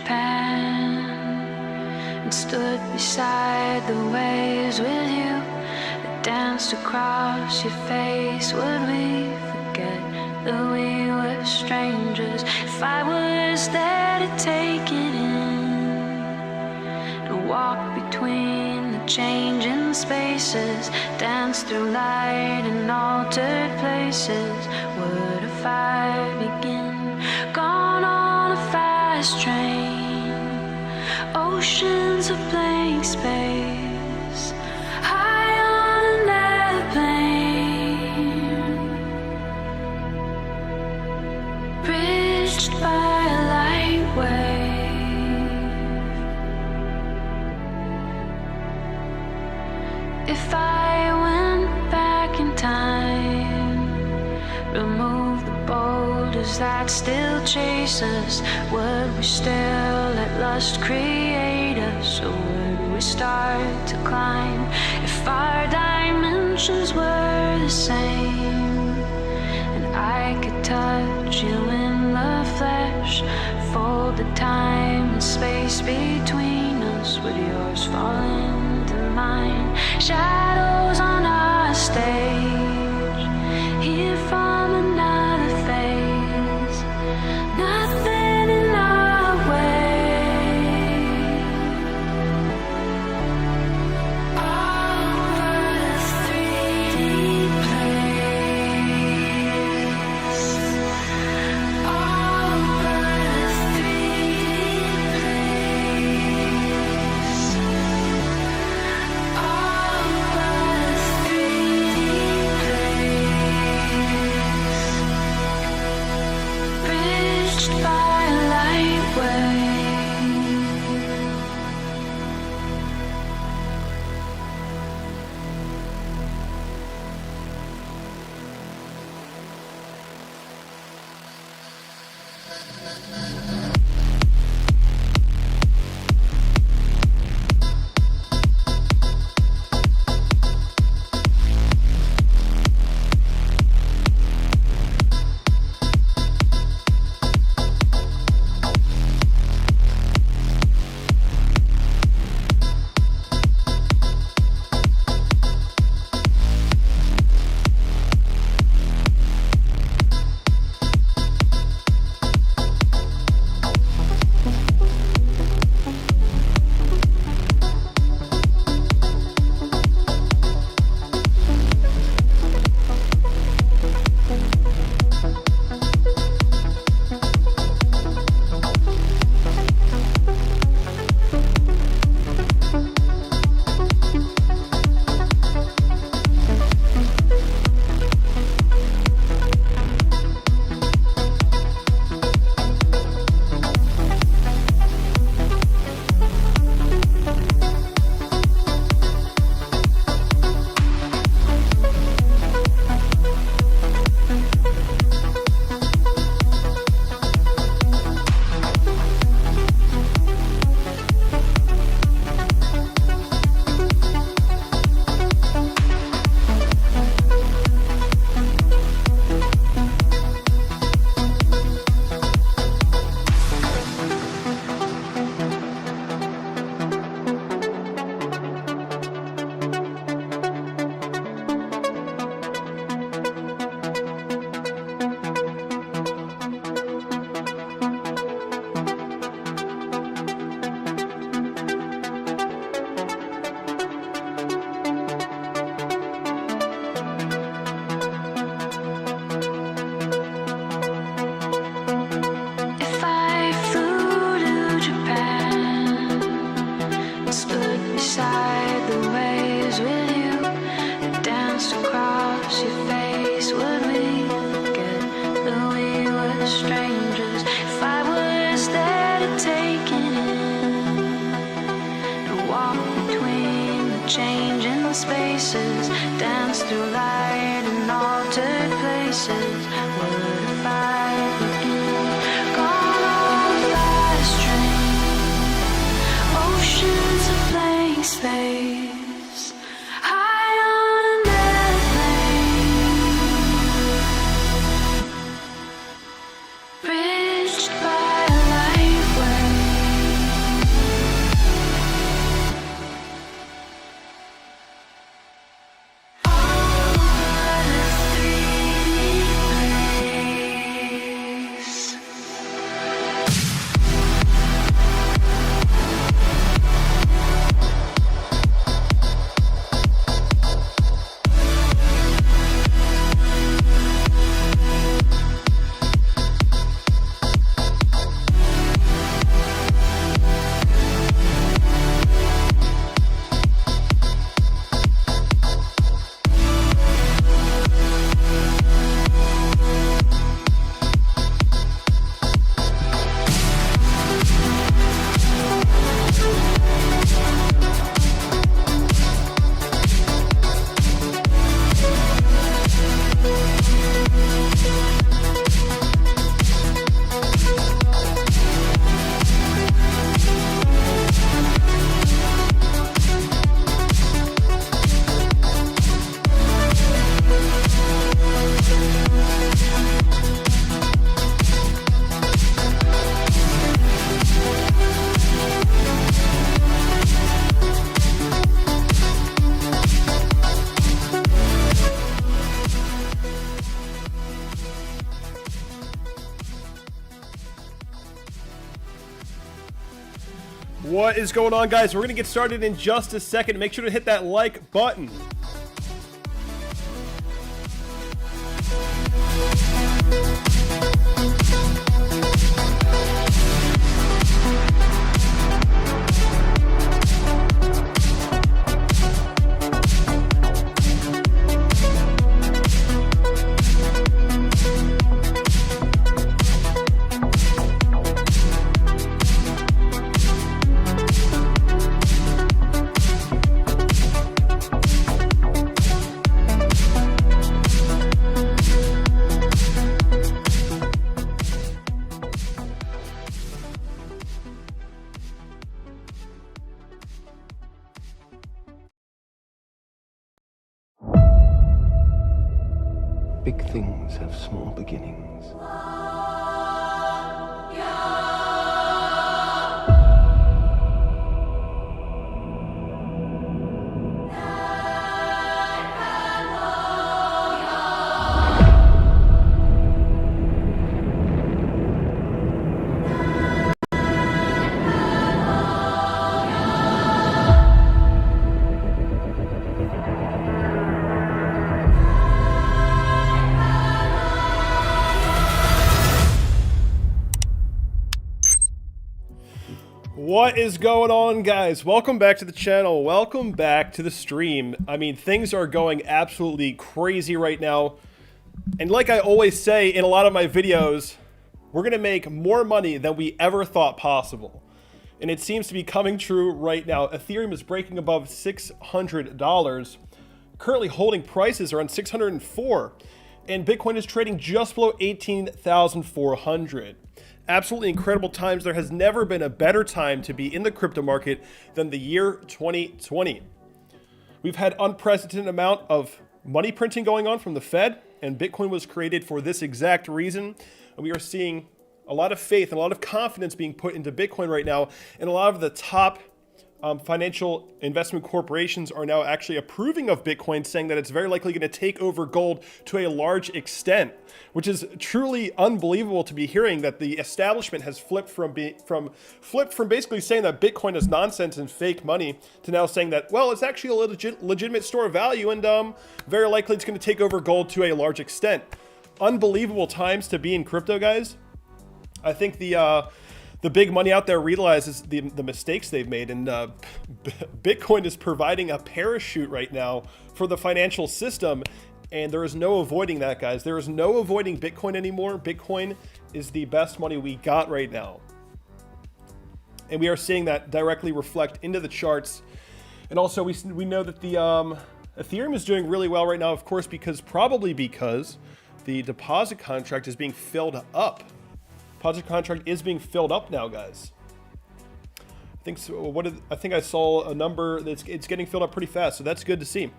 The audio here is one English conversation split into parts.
Japan and stood beside the waves with you that danced across your face. Would we forget that we were strangers? If I was there to take it in, to walk between the changing spaces, dance through light and altered places, where do I begin? Gone on a fast train, oceans of blank space, high on an airplane, bridged by a light wave. If I went back in time, remove the boulders that still chase us, would we still let lust create us, or would we start to climb? If our dimensions were the same, and I could touch you in the flesh, fold the time and space between us, would yours fall into mine? Shadows on our stage, here from another phase, nothing in our way. Over the 3D place, over the 3D place, over the 3D place, bridged by a light wave. If I flew to Japan and stood beside the waves with you that danced across your face, would we forget that we were strangers? If I was there to take it in, to walk between the changing spaces, dance through light and altered places, would if I begin? Gone on a fast train, oceans of blank space, high on an airplane, bridged by a light wave. What is going on, guys? We're going to get started in just a second. Make sure to hit that like button. Big things have small beginnings. What is going on, guys? Welcome back to the channel. Welcome back to the stream. I mean, things are going absolutely crazy right now. And like I always say in a lot of my videos, we're going to make more money than we ever thought possible. And it seems to be coming true right now. Ethereum is breaking above $600. Currently holding prices around $604. And Bitcoin is trading just below 18,400. Absolutely incredible times. There has never been a better time to be in the crypto market than the year 2020. We've had unprecedented amount of money printing going on from the Fed, and Bitcoin was created for this exact reason. And we are seeing a lot of faith and a lot of confidence being put into Bitcoin right now, and a lot of the top financial investment corporations are now actually approving of Bitcoin, saying that it's very likely going to take over gold to a large extent, which is truly unbelievable to be hearing, that the establishment has flipped from basically saying that Bitcoin is nonsense and fake money to now saying that, well, it's actually a legitimate store of value, and very likely it's going to take over gold to a large extent. Unbelievable times to be in crypto, guys. I think the big money out there realizes the mistakes they've made, and Bitcoin is providing a parachute right now for the financial system, and there is no avoiding that, guys. There is no avoiding Bitcoin anymore. Bitcoin is the best money we got right now, and we are seeing that directly reflect into the charts. And also we know that the Ethereum is doing really well right now, of course, probably because the deposit contract is being filled up. Deposit contract is being filled up now, guys. I think so. I think I saw a number that's it's getting filled up pretty fast, so that's good to see.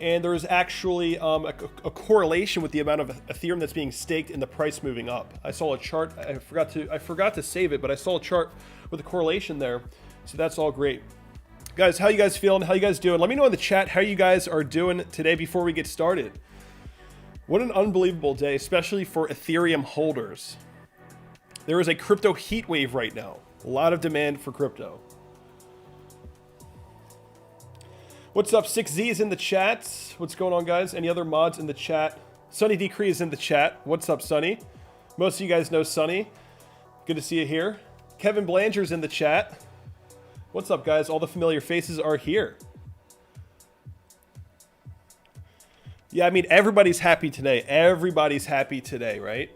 And there is actually a correlation with the amount of Ethereum that's being staked and the price moving up. I saw a chart. I forgot to save it, but I saw a chart with a correlation there. So that's all great, guys. How you guys feeling? How you guys doing? Let me know in the chat how you guys are doing today before we get started. What an unbelievable day, especially for Ethereum holders. There is a crypto heat wave right now. A lot of demand for crypto. What's up? 6Z is in the chat. What's going on, guys? Any other mods in the chat? Sunny Decree is in the chat. What's up, Sunny? Most of you guys know Sunny. Good to see you here. Kevin Blanger's in the chat. What's up, guys? All the familiar faces are here. Yeah, I mean, everybody's happy today. Everybody's happy today, right?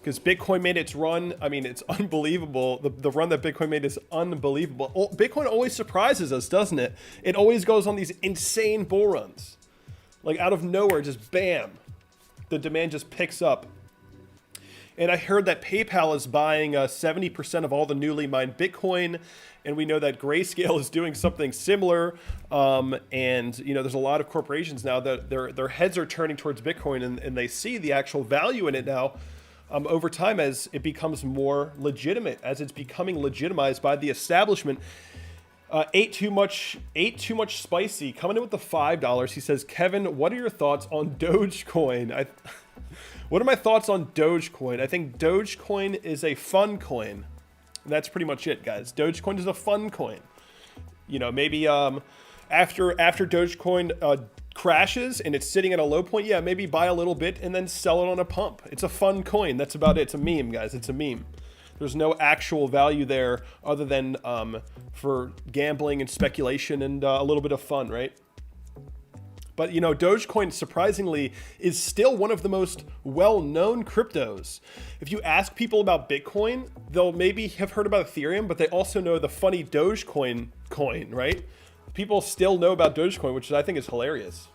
Because Bitcoin made its run. I mean, it's unbelievable. The run that Bitcoin made is unbelievable. Bitcoin always surprises us, doesn't it? It always goes on these insane bull runs. Like out of nowhere, just bam. The demand just picks up. And I heard that PayPal is buying 70% of all the newly mined Bitcoin. And we know that Grayscale is doing something similar. And, you know, there's a lot of corporations now that their heads are turning towards Bitcoin, and they see the actual value in it now. Over time, as it becomes more legitimate, as it's becoming legitimized by the establishment. Ate too much spicy. Coming in with the $5. He says, Kevin, what are your thoughts on Dogecoin? What are my thoughts on Dogecoin? I think Dogecoin is a fun coin. And that's pretty much it, guys. Dogecoin is a fun coin. You know, maybe after Dogecoin crashes and it's sitting at a low point, yeah, maybe buy a little bit and then sell it on a pump. It's a fun coin. That's about it. It's a meme, guys. It's a meme. There's no actual value there other than for gambling and speculation and a little bit of fun, right? But, you know, Dogecoin, surprisingly, is still one of the most well-known cryptos. If you ask people about Bitcoin, they'll maybe have heard about Ethereum, but they also know the funny Dogecoin coin, right? People still know about Dogecoin, which I think is hilarious.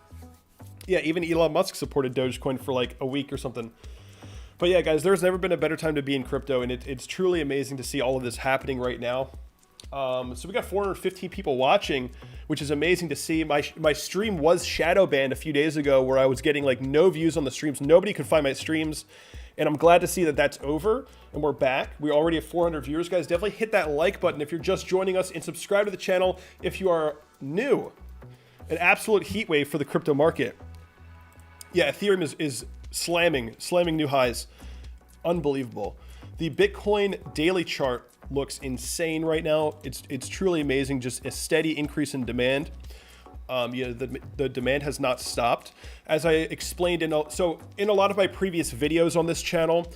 Yeah, even Elon Musk supported Dogecoin for like a week or something. But yeah, guys, there's never been a better time to be in crypto, and it's truly amazing to see all of this happening right now. So we got 415 people watching, which is amazing to see. My stream was shadow banned a few days ago where I was getting like no views on the streams. Nobody could find my streams, and I'm glad to see that that's over and we're back. We already have 400 viewers, guys. Definitely hit that like button if you're just joining us, and subscribe to the channel if you are new. An absolute heat wave for the crypto market. Yeah, Ethereum is slamming new highs. Unbelievable. The Bitcoin daily chart looks insane right now. It's truly amazing. Just a steady increase in demand. You know, the demand has not stopped. As I explained in a lot of my previous videos on this channel,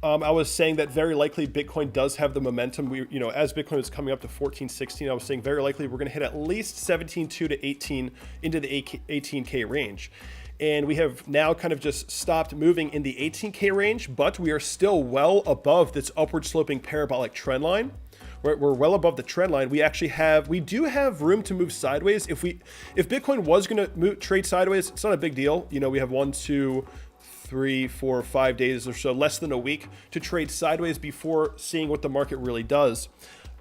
I was saying that very likely Bitcoin does have the momentum. You know, as Bitcoin is coming up to 1416, I was saying very likely we're going to hit at least 17.2 to 18 into the 18K range. And we have now kind of just stopped moving in the 18K range, but we are still well above this upward sloping parabolic trend line. We're well above the trend line. We do have room to move sideways. If Bitcoin was going to trade sideways, it's not a big deal. You know, we have 1, 2, 3, 4, 5 days or so, less than a week to trade sideways before seeing what the market really does.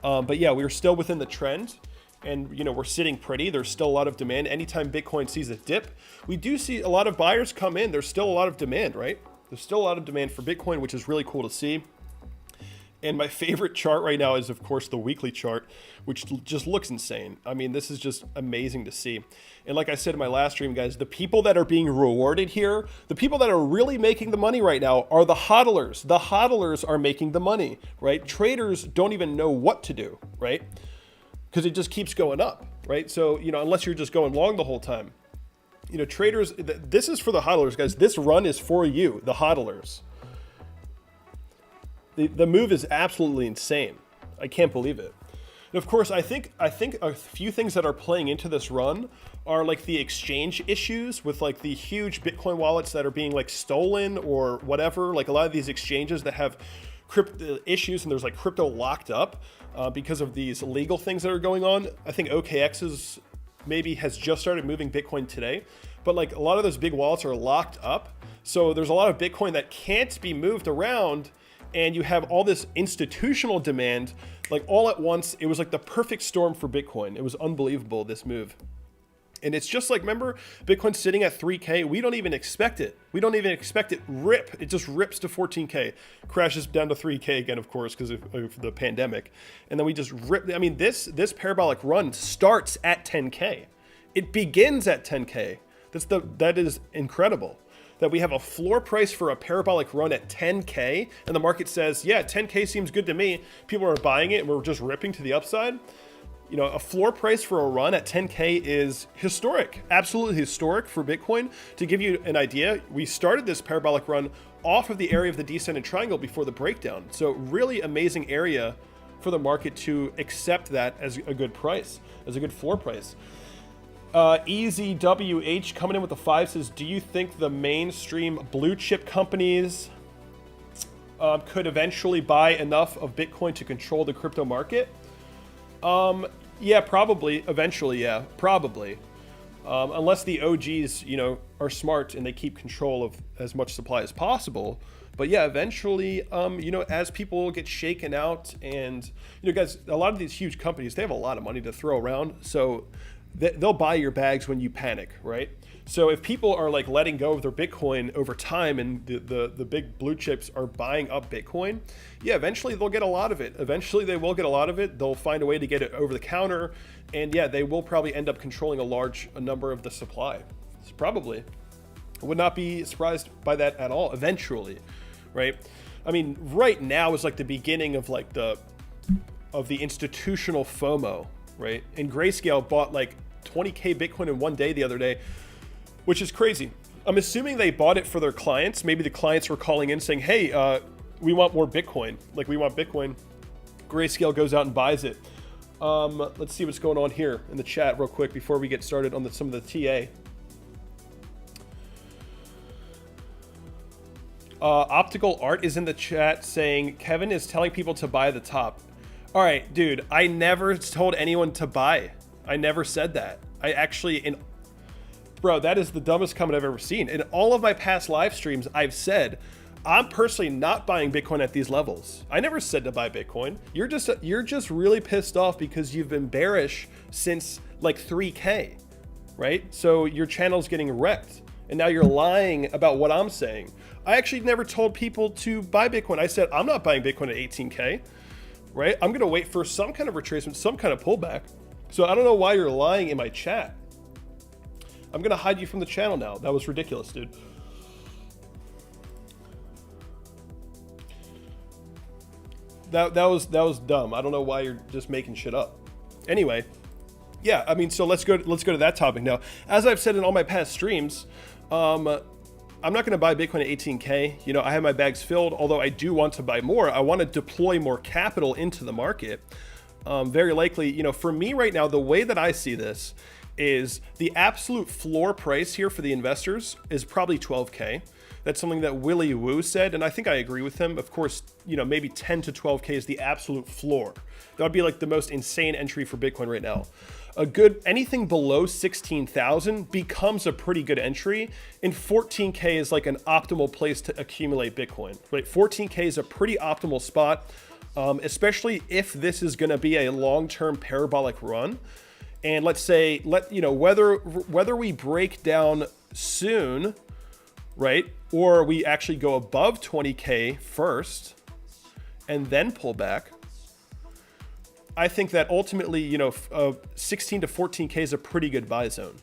But yeah, we're still within the trend. And, you know, we're sitting pretty. There's still a lot of demand. Anytime Bitcoin sees a dip, we do see a lot of buyers come in. There's still a lot of demand, right? There's still a lot of demand for Bitcoin, which is really cool to see. And my favorite chart right now is, of course, the weekly chart, which just looks insane. I mean, this is just amazing to see. And like I said in my last stream, guys, the people that are being rewarded here, the people that are really making the money right now are the hodlers. The hodlers are making the money, right? Traders don't even know what to do, right? Because it just keeps going up, right? So, you know, unless you're just going long the whole time. You know, traders, this is for the hodlers, guys. This run is for you, the hodlers. The move is absolutely insane. I can't believe it. And of course, I think a few things that are playing into this run are like the exchange issues with like the huge Bitcoin wallets that are being like stolen or whatever. Like a lot of these exchanges that have crypto issues, and there's like crypto locked up because of these legal things that are going on. I think OKX has just started moving Bitcoin today, but like a lot of those big wallets are locked up. So there's a lot of Bitcoin that can't be moved around, and you have all this institutional demand like all at once. It was like the perfect storm for Bitcoin. It was unbelievable, this move. And it's just like, remember, Bitcoin's sitting at 3K. We don't even expect it. We don't even expect it rip. It just rips to 14K, crashes down to 3K again, of course, because of the pandemic. And then we just rip. I mean, this parabolic run starts at 10K. It begins at 10K. That is incredible. That we have a floor price for a parabolic run at 10K, and the market says, yeah, 10K seems good to me. People are buying it, and we're just ripping to the upside. You know, a floor price for a run at 10K is historic, absolutely historic for Bitcoin. To give you an idea, we started this parabolic run off of the area of the descending triangle before the breakdown. So really amazing area for the market to accept that as a good price, as a good floor price. EZWH coming in with the 5 says, do you think the mainstream blue chip companies could eventually buy enough of Bitcoin to control the crypto market? Yeah, probably. Eventually, yeah, probably. Unless the OGs, you know, are smart and they keep control of as much supply as possible. But yeah, eventually, you know, as people get shaken out, and, you know, guys, a lot of these huge companies, they have a lot of money to throw around. So they'll buy your bags when you panic, right? So if people are like letting go of their Bitcoin over time, and the big blue chips are buying up Bitcoin, yeah, eventually they'll get a lot of it. Eventually they will get a lot of it. They'll find a way to get it over the counter, and yeah, they will probably end up controlling a number of the supply. It's probably. I would not be surprised by that at all, eventually, right? I mean, right now is like the beginning of like the of the institutional FOMO, right? And Grayscale bought like 20K Bitcoin in one day the other day, which is crazy. I'm assuming they bought it for their clients. Maybe the clients were calling in saying, hey, we want more Bitcoin. Like, we want Bitcoin. Grayscale goes out and buys it. Let's see what's going on here in the chat real quick before we get started on some of the TA. Optical Art is in the chat saying Kevin is telling people to buy the top. All right, dude, I never told anyone to buy. I never said that. I actually, bro, that is the dumbest comment I've ever seen. In all of my past live streams, I've said, I'm personally not buying Bitcoin at these levels. I never said to buy Bitcoin. You're just really pissed off because you've been bearish since like 3K, right? So your channel's getting wrecked. And now you're lying about what I'm saying. I actually never told people to buy Bitcoin. I said, I'm not buying Bitcoin at 18K, right? I'm gonna wait for some kind of retracement, some kind of pullback. So I don't know why you're lying in my chat. I'm gonna hide you from the channel now. That was ridiculous, dude. That was dumb. I don't know why you're just making shit up. Anyway, yeah, I mean, so let's go to that topic now. As I've said in all my past streams, I'm not going to buy Bitcoin at 18K. You know, I have my bags filled, although I do want to buy more. I want to deploy more capital into the market. Very likely, you know, for me right now, the way that I see this is the absolute floor price here for the investors is probably 12K. That's something that Willy Woo said, and I think I agree with him. Of course, you know, maybe 10 to 12K is the absolute floor. That would be like the most insane entry for Bitcoin right now. Anything below 16,000 becomes a pretty good entry, and 14K is like an optimal place to accumulate Bitcoin, right? 14K is a pretty optimal spot, especially if this is gonna be a long-term parabolic run. And let's say, whether we break down soon, right? Or we actually go above 20K first and then pull back. I think that ultimately, you know, 16 to 14K is a pretty good buy zone,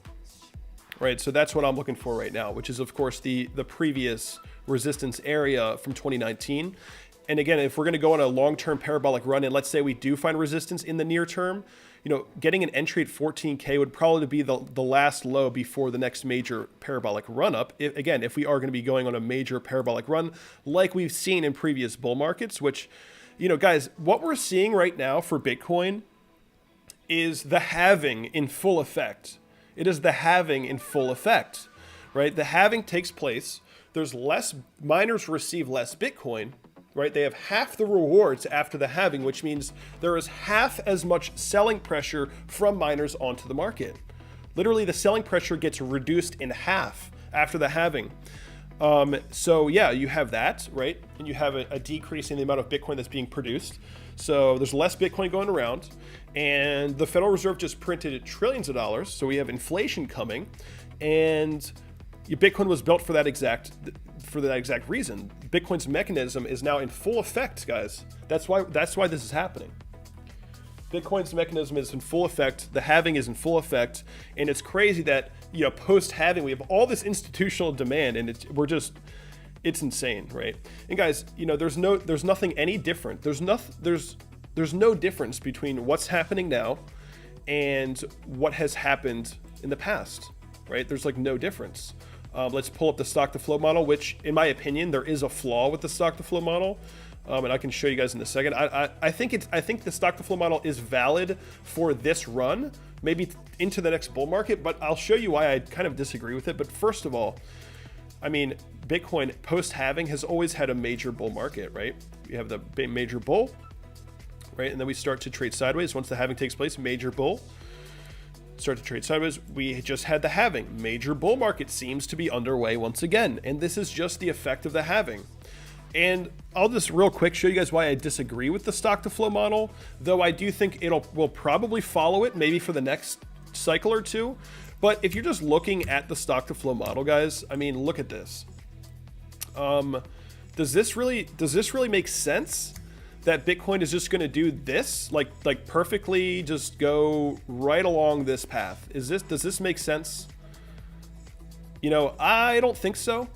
right? So that's what I'm looking for right now, which is of course the previous resistance area from 2019. And again, if we're going to go on a long-term parabolic run, and let's say we do find resistance in the near term, you know, getting an entry at 14K would probably be the last low before the next major parabolic run up. If we are going to be going on a major parabolic run like we've seen in previous bull markets, which, you know, guys, what we're seeing right now for Bitcoin is the halving in full effect. It is the halving in full effect, right? The halving takes place. There's less, miners receive less Bitcoin, right? They have half the rewards after the halving, which means there is half as much selling pressure from miners onto the market. Literally, the selling pressure gets reduced in half after the halving. So yeah, you have that, right? And you have a decrease in the amount of Bitcoin that's being produced. So there's less Bitcoin going around, and the Federal Reserve just printed trillions of dollars. So we have inflation coming, and Bitcoin was built for that exact reason. Bitcoin's mechanism is now in full effect, guys. That's why this is happening. Bitcoin's mechanism is in full effect. The halving is in full effect, and it's crazy that, you know, post halving we have all this institutional demand, and it's insane, right? And guys, you know, there's nothing any different. There's no difference between what's happening now and what has happened in the past, right? There's like no difference. Let's pull up the stock to flow model, which in my opinion, there is a flaw with the stock to flow model. And I can show you guys in a second. I think the stock to flow model is valid for this run, maybe into the next bull market, but I'll show you why I kind of disagree with it. But first of all, I mean, Bitcoin post halving has always had a major bull market, right? We have the major bull, right? And then we start to trade sideways. Once the halving takes place, major bull. Start to trade sideways. We just had the halving. Major bull market seems to be underway once again. And this is just the effect of the halving. And I'll just real quick show you guys why I disagree with the stock to flow model, though I do think we'll probably follow it maybe for the next cycle or two. But if you're just looking at the stock to flow model, guys, I mean, look at this. Does this really make sense that Bitcoin is just going to do this, like perfectly just go right along this path? Does this make sense? You know, I don't think so.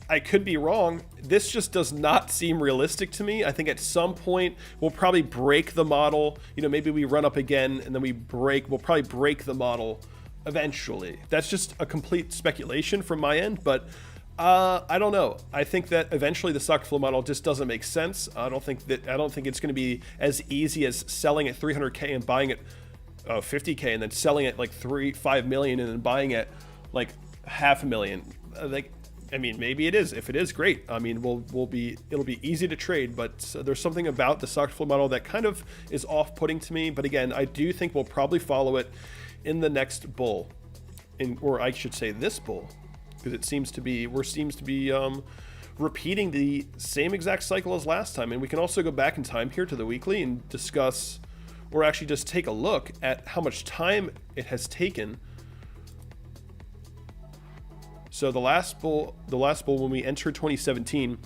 I could be wrong. This just does not seem realistic to me. I think at some point we'll probably break the model. You know, maybe we run up again and then we'll probably break the model eventually. That's just a complete speculation from my end, but I don't know. I think that eventually the stock flow model just doesn't make sense. I don't think it's going to be as easy as selling at 300K and buying it 50K and then selling it like 5 million and then buying it like $500,000. Like, I mean, maybe it is. If it is, great. I mean, it'll be easy to trade, but there's something about the stock flow model that kind of is off-putting to me. But again, I do think we'll probably follow it in the next bull, or I should say this bull, because it seems to be repeating the same exact cycle as last time. And we can also go back in time here to the weekly and discuss, or actually just take a look at how much time it has taken. So the last bull when we entered 2017,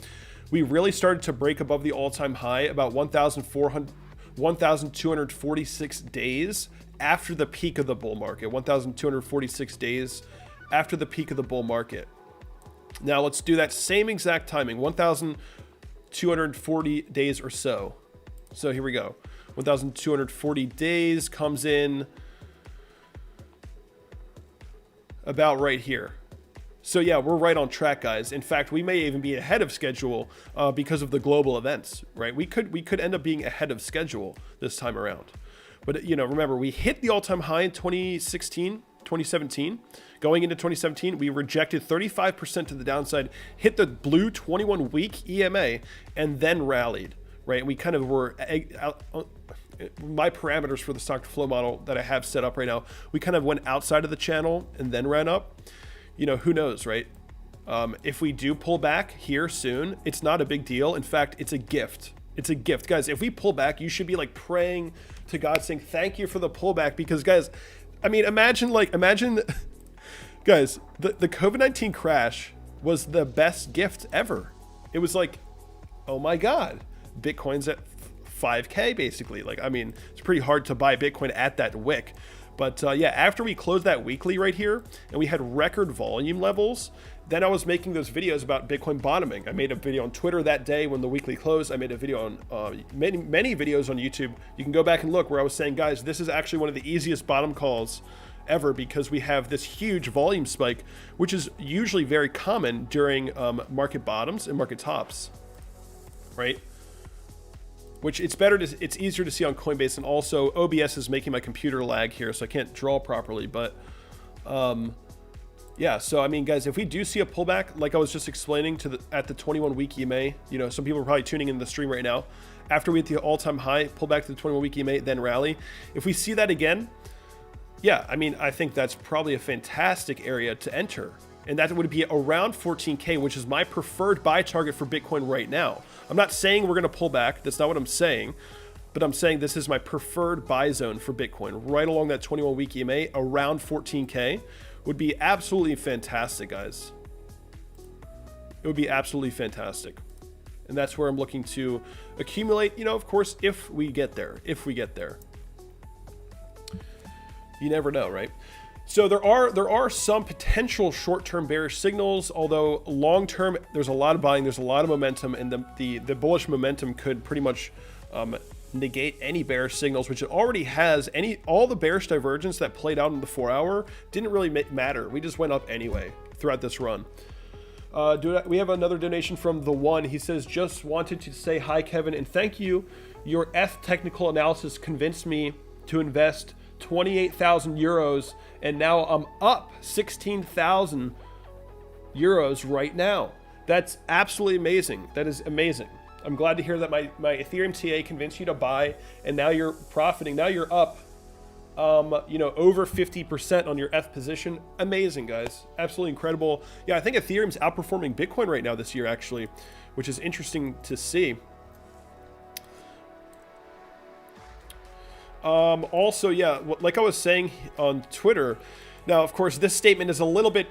we really started to break above the all-time high about 1,246 days after the peak of the bull market. 1,246 days after the peak of the bull market. Now let's do that same exact timing, 1,240 days or so. So here we go. 1,240 days comes in about right here. So yeah, we're right on track, guys. In fact, we may even be ahead of schedule because of the global events, right? We could end up being ahead of schedule this time around. But you know, remember, we hit the all-time high in 2017. Going into 2017, we rejected 35% to the downside, hit the blue 21-week EMA, and then rallied, right? We kind of were my parameters for the stock to flow model that I have set up right now. We kind of went outside of the channel and then ran up. You know, who knows, right? If we do pull back here soon, it's not a big deal. In fact, it's a gift. It's a gift. Guys, if we pull back, you should be like praying to God saying, thank you for the pullback. Because guys, I mean, imagine guys, the COVID-19 crash was the best gift ever. It was like, oh my God, Bitcoin's at 5K basically. Like, I mean, it's pretty hard to buy Bitcoin at that wick. But yeah, after we closed that weekly right here and we had record volume levels, then I was making those videos about Bitcoin bottoming. I made a video on Twitter that day when the weekly closed. I made a video on many videos on YouTube. You can go back and look where I was saying, guys, this is actually one of the easiest bottom calls ever because we have this huge volume spike, which is usually very common during market bottoms and market tops, right? Which it's easier to see on Coinbase, and also OBS is making my computer lag here, so I can't draw properly. But yeah, so I mean, guys, if we do see a pullback, like I was just explaining at the 21-week EMA, you know, some people are probably tuning in the stream right now. After we hit the all-time high, pull back to the 21-week EMA, then rally. If we see that again, yeah, I mean, I think that's probably a fantastic area to enter. And that would be around 14K, which is my preferred buy target for Bitcoin right now. I'm not saying we're going to pull back. That's not what I'm saying. But I'm saying this is my preferred buy zone for Bitcoin. Right along that 21-week EMA, around 14K, would be absolutely fantastic, guys. It would be absolutely fantastic. And that's where I'm looking to accumulate, you know, of course, if we get there. If we get there. You never know, right? So there are some potential short-term bearish signals, although long-term there's a lot of buying, there's a lot of momentum, and the bullish momentum could pretty much negate any bearish signals, which it already has. All the bearish divergence that played out in the 4-hour didn't really matter. We just went up anyway throughout this run. We have another donation from The One. He says, just wanted to say hi, Kevin, and thank you. Your technical analysis convinced me to invest 28,000 euros, and now I'm up 16,000 euros right now. That's absolutely amazing. That is amazing. I'm glad to hear that my Ethereum TA convinced you to buy, and now you're profiting. Now you're up, you know, over 50% on your ETH position. Amazing, guys. Absolutely incredible. Yeah, I think Ethereum's outperforming Bitcoin right now this year, actually, which is interesting to see. Also, yeah, like I was saying on Twitter, now, of course, this statement is a little bit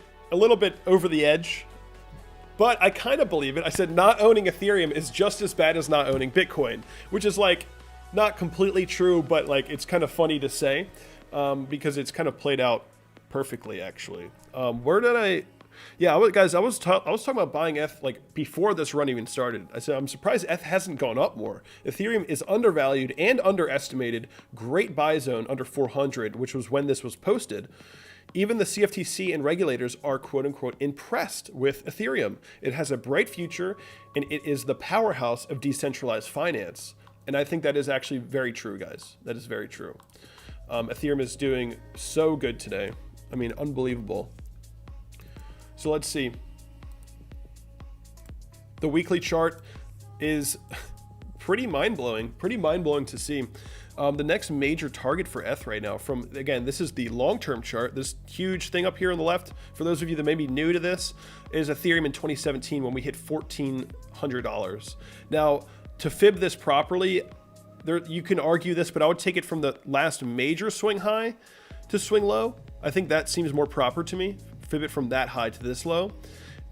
over the edge, but I kind of believe it. I said not owning Ethereum is just as bad as not owning Bitcoin, which is like not completely true, but like it's kind of funny to say because it's kind of played out perfectly, actually. Where did I Yeah, guys, I was talking about buying ETH like before this run even started. I said I'm surprised ETH hasn't gone up more. Ethereum is undervalued and underestimated. Great buy zone under 400, which was when this was posted. Even the CFTC and regulators are quote unquote impressed with Ethereum. It has a bright future, and it is the powerhouse of decentralized finance. And I think that is actually very true, guys. That is very true. Ethereum is doing so good today. I mean, unbelievable. So let's see. The weekly chart is pretty mind-blowing to see. The next major target for ETH right now, from, again, this is the long-term chart. This huge thing up here on the left, for those of you that may be new to this, is Ethereum in 2017 when we hit $1,400. Now, to fib this properly, you can argue this, but I would take it from the last major swing high to swing low. I think that seems more proper to me. Fib it from that high to this low.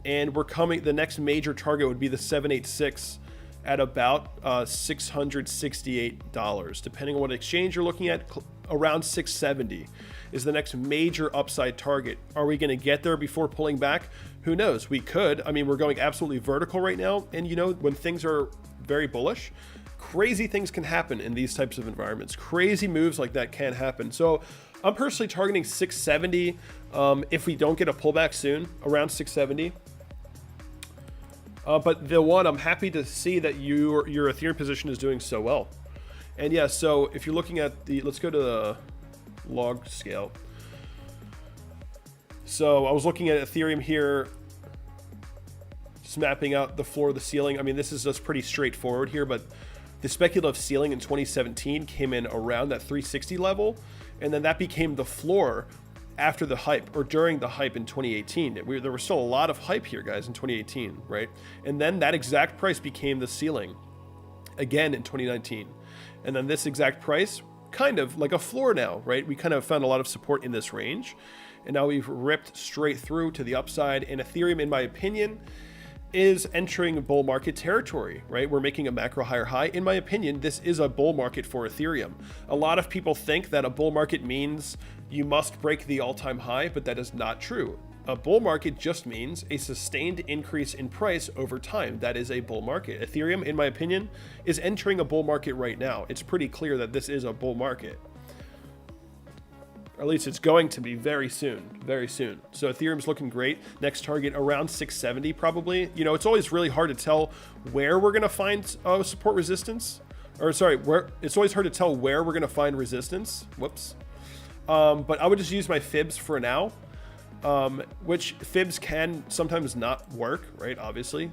And the next major target would be the 786 at about $668. Depending on what exchange you're looking at, around 670 is the next major upside target. Are we going to get there before pulling back? Who knows? We could. I mean, we're going absolutely vertical right now. And you know, when things are very bullish, crazy things can happen in these types of environments. Crazy moves like that can happen. So I'm personally targeting 670 if we don't get a pullback soon, around 670. But the one, I'm happy to see that your Ethereum position is doing so well. And yeah, so if you're looking at let's go to the log scale. So I was looking at Ethereum here, just mapping out the floor, the ceiling. I mean, this is just pretty straightforward here, but the speculative ceiling in 2017 came in around that 360 level, and then that became the floor after the hype, or during the hype in 2018. There was still a lot of hype here, guys, in 2018, right? And then that exact price became the ceiling again in 2019. And then this exact price, kind of like a floor now, right? We kind of found a lot of support in this range. And now we've ripped straight through to the upside. And Ethereum, in my opinion, is entering bull market territory, right? We're making a macro higher high. In my opinion, this is a bull market for Ethereum. A lot of people think that a bull market means you must break the all-time high, but that is not true. A bull market just means a sustained increase in price over time. That is a bull market. Ethereum, in my opinion, is entering a bull market right now. It's pretty clear that this is a bull market. Or at least it's going to be very soon, very soon. So Ethereum's looking great. Next target around 670 probably. You know, it's always really hard to tell where we're going to find support resistance. Or sorry, it's always hard to tell where we're going to find resistance. Whoops. But I would just use my fibs for now, which fibs can sometimes not work, right? Obviously.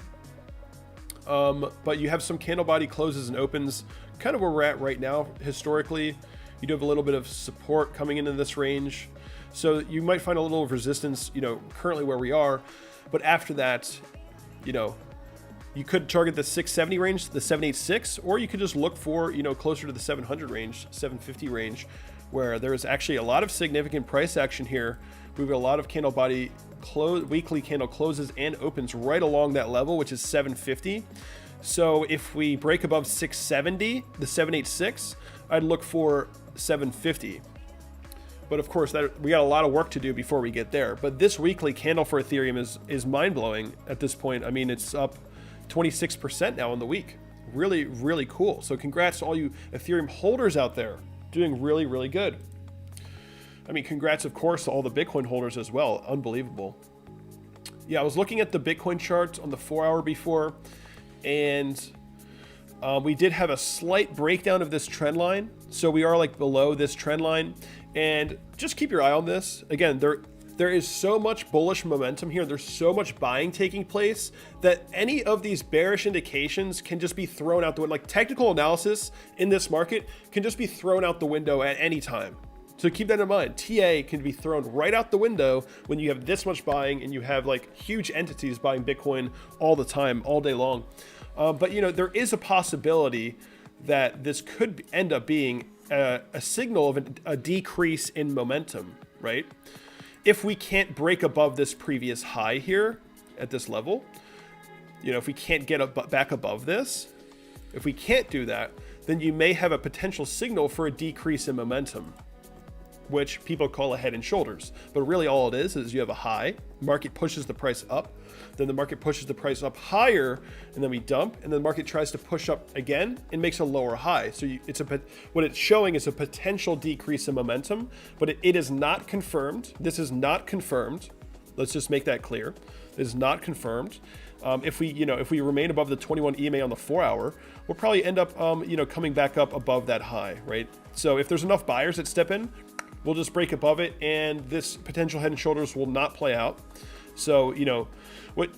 But you have some candle body closes and opens, kind of where we're at right now. Historically, you do have a little bit of support coming into this range. So you might find a little resistance, you know, currently where we are. But after that, you know, you could target the 670 range, the 786, or you could just look for, you know, closer to the 700 range, 750 range, where there is actually a lot of significant price action here. We've got a lot of candle body weekly candle closes and opens right along that level, which is 750. So if we break above 670, the 786, I'd look for 750. But of course, we got a lot of work to do before we get there. But this weekly candle for Ethereum is mind-blowing at this point. I mean, it's up 26% now in the week. Really, really cool. So congrats to all you Ethereum holders out there. Doing really, really good. I mean, congrats, of course, to all the Bitcoin holders as well. Unbelievable. Yeah, I was looking at the Bitcoin chart on the 4-hour before, and we did have a slight breakdown of this trend line. So we are like below this trend line, and just keep your eye on this. Again, there is so much bullish momentum here. There's so much buying taking place that any of these bearish indications can just be thrown out the window. Like technical analysis in this market can just be thrown out the window at any time. So keep that in mind. TA can be thrown right out the window when you have this much buying and you have like huge entities buying Bitcoin all the time, all day long. But you know, there is a possibility that this could end up being a signal of a decrease in momentum, right? If we can't break above this previous high here at this level, you know, if we can't get back above this, if we can't do that, then you may have a potential signal for a decrease in momentum. which people call a head and shoulders. But really all it is you have a high, market pushes the price up, then the market pushes the price up higher, and then we dump, and then the market tries to push up again and makes a lower high. So what it's showing is a potential decrease in momentum, but it is not confirmed. This is not confirmed. Let's just make that clear. It is not confirmed. If we remain above the 21 EMA on the 4-hour, we'll probably end up, coming back up above that high, right? So if there's enough buyers that step in, we'll just break above it, and this potential head and shoulders will not play out. So,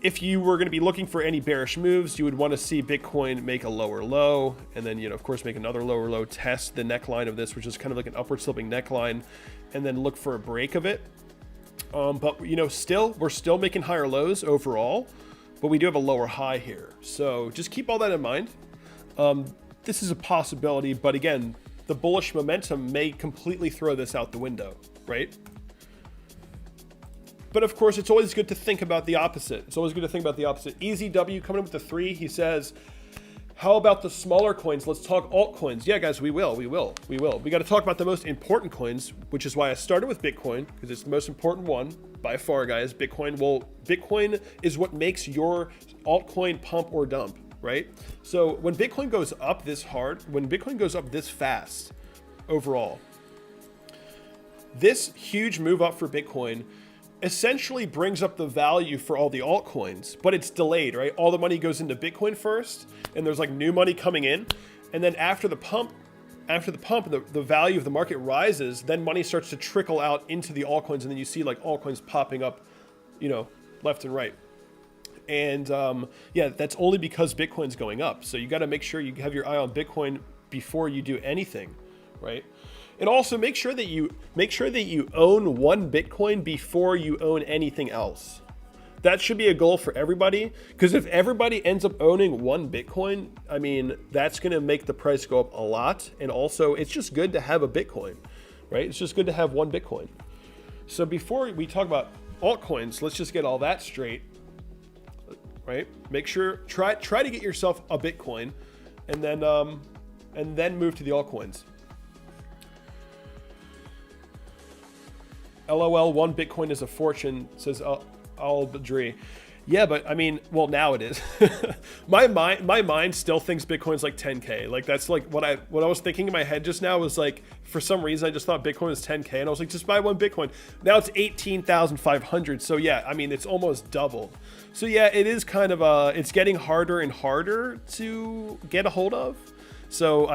if you were going to be looking for any bearish moves, you would want to see Bitcoin make a lower low, and then, of course, make another lower low, test the neckline of this, which is kind of like an upward sloping neckline, and then look for a break of it. But, we're still making higher lows overall, but we do have a lower high here. So just keep all that in mind. This is a possibility, but again, the bullish momentum may completely throw this out the window, right? But of course, it's always good to think about the opposite. It's always good to think about the opposite. EasyW coming in with the 3, he says, how about the smaller coins? Let's talk altcoins. Yeah, guys, we will. We got to talk about the most important coins, which is why I started with Bitcoin, because it's the most important one by far, guys. Bitcoin is what makes your altcoin pump or dump, right? So when Bitcoin goes up this hard, when Bitcoin goes up this fast overall, this huge move up for Bitcoin essentially brings up the value for all the altcoins, but it's delayed, right? All the money goes into Bitcoin first, and there's like new money coming in, and then after the pump, the value of the market rises, then money starts to trickle out into the altcoins, and then you see like altcoins popping up, left and right. And yeah, that's only because Bitcoin's going up. So you got to make sure you have your eye on Bitcoin before you do anything, right? And also make sure that you own one Bitcoin before you own anything else. That should be a goal for everybody, because if everybody ends up owning one Bitcoin, I mean, that's going to make the price go up a lot. And also, it's just good to have a Bitcoin, right? It's just good to have one Bitcoin. So before we talk about altcoins, let's just get all that straight, right? Make sure, try to get yourself a Bitcoin, and then move to the altcoins. LOL, one Bitcoin is a fortune, says Al-Badri. Yeah, but I mean, well, now it is. My mind still thinks Bitcoin's like 10K. Like that's like what I was thinking in my head just now was like, for some reason I just thought Bitcoin was 10K, and I was like, just buy one Bitcoin. Now it's 18,500. So yeah, I mean, it's almost doubled. So yeah, it is kind of it's getting harder and harder to get a hold of. So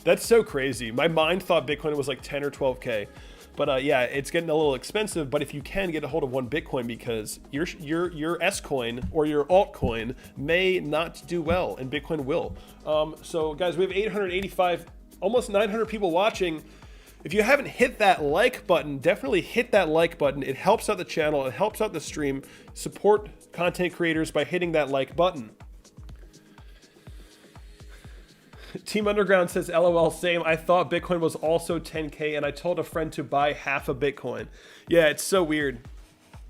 that's so crazy. My mind thought Bitcoin was like 10 or 12K. But yeah, it's getting a little expensive. But if you can get a hold of one Bitcoin, because your S coin or your altcoin may not do well, and Bitcoin will. So guys, we have 885, almost 900 people watching. If you haven't hit that like button, definitely hit that like button. It helps out the channel. It helps out the stream. Support content creators by hitting that like button. Team Underground says, LOL, same. I thought Bitcoin was also 10K, and I told a friend to buy half a Bitcoin. Yeah, it's so weird.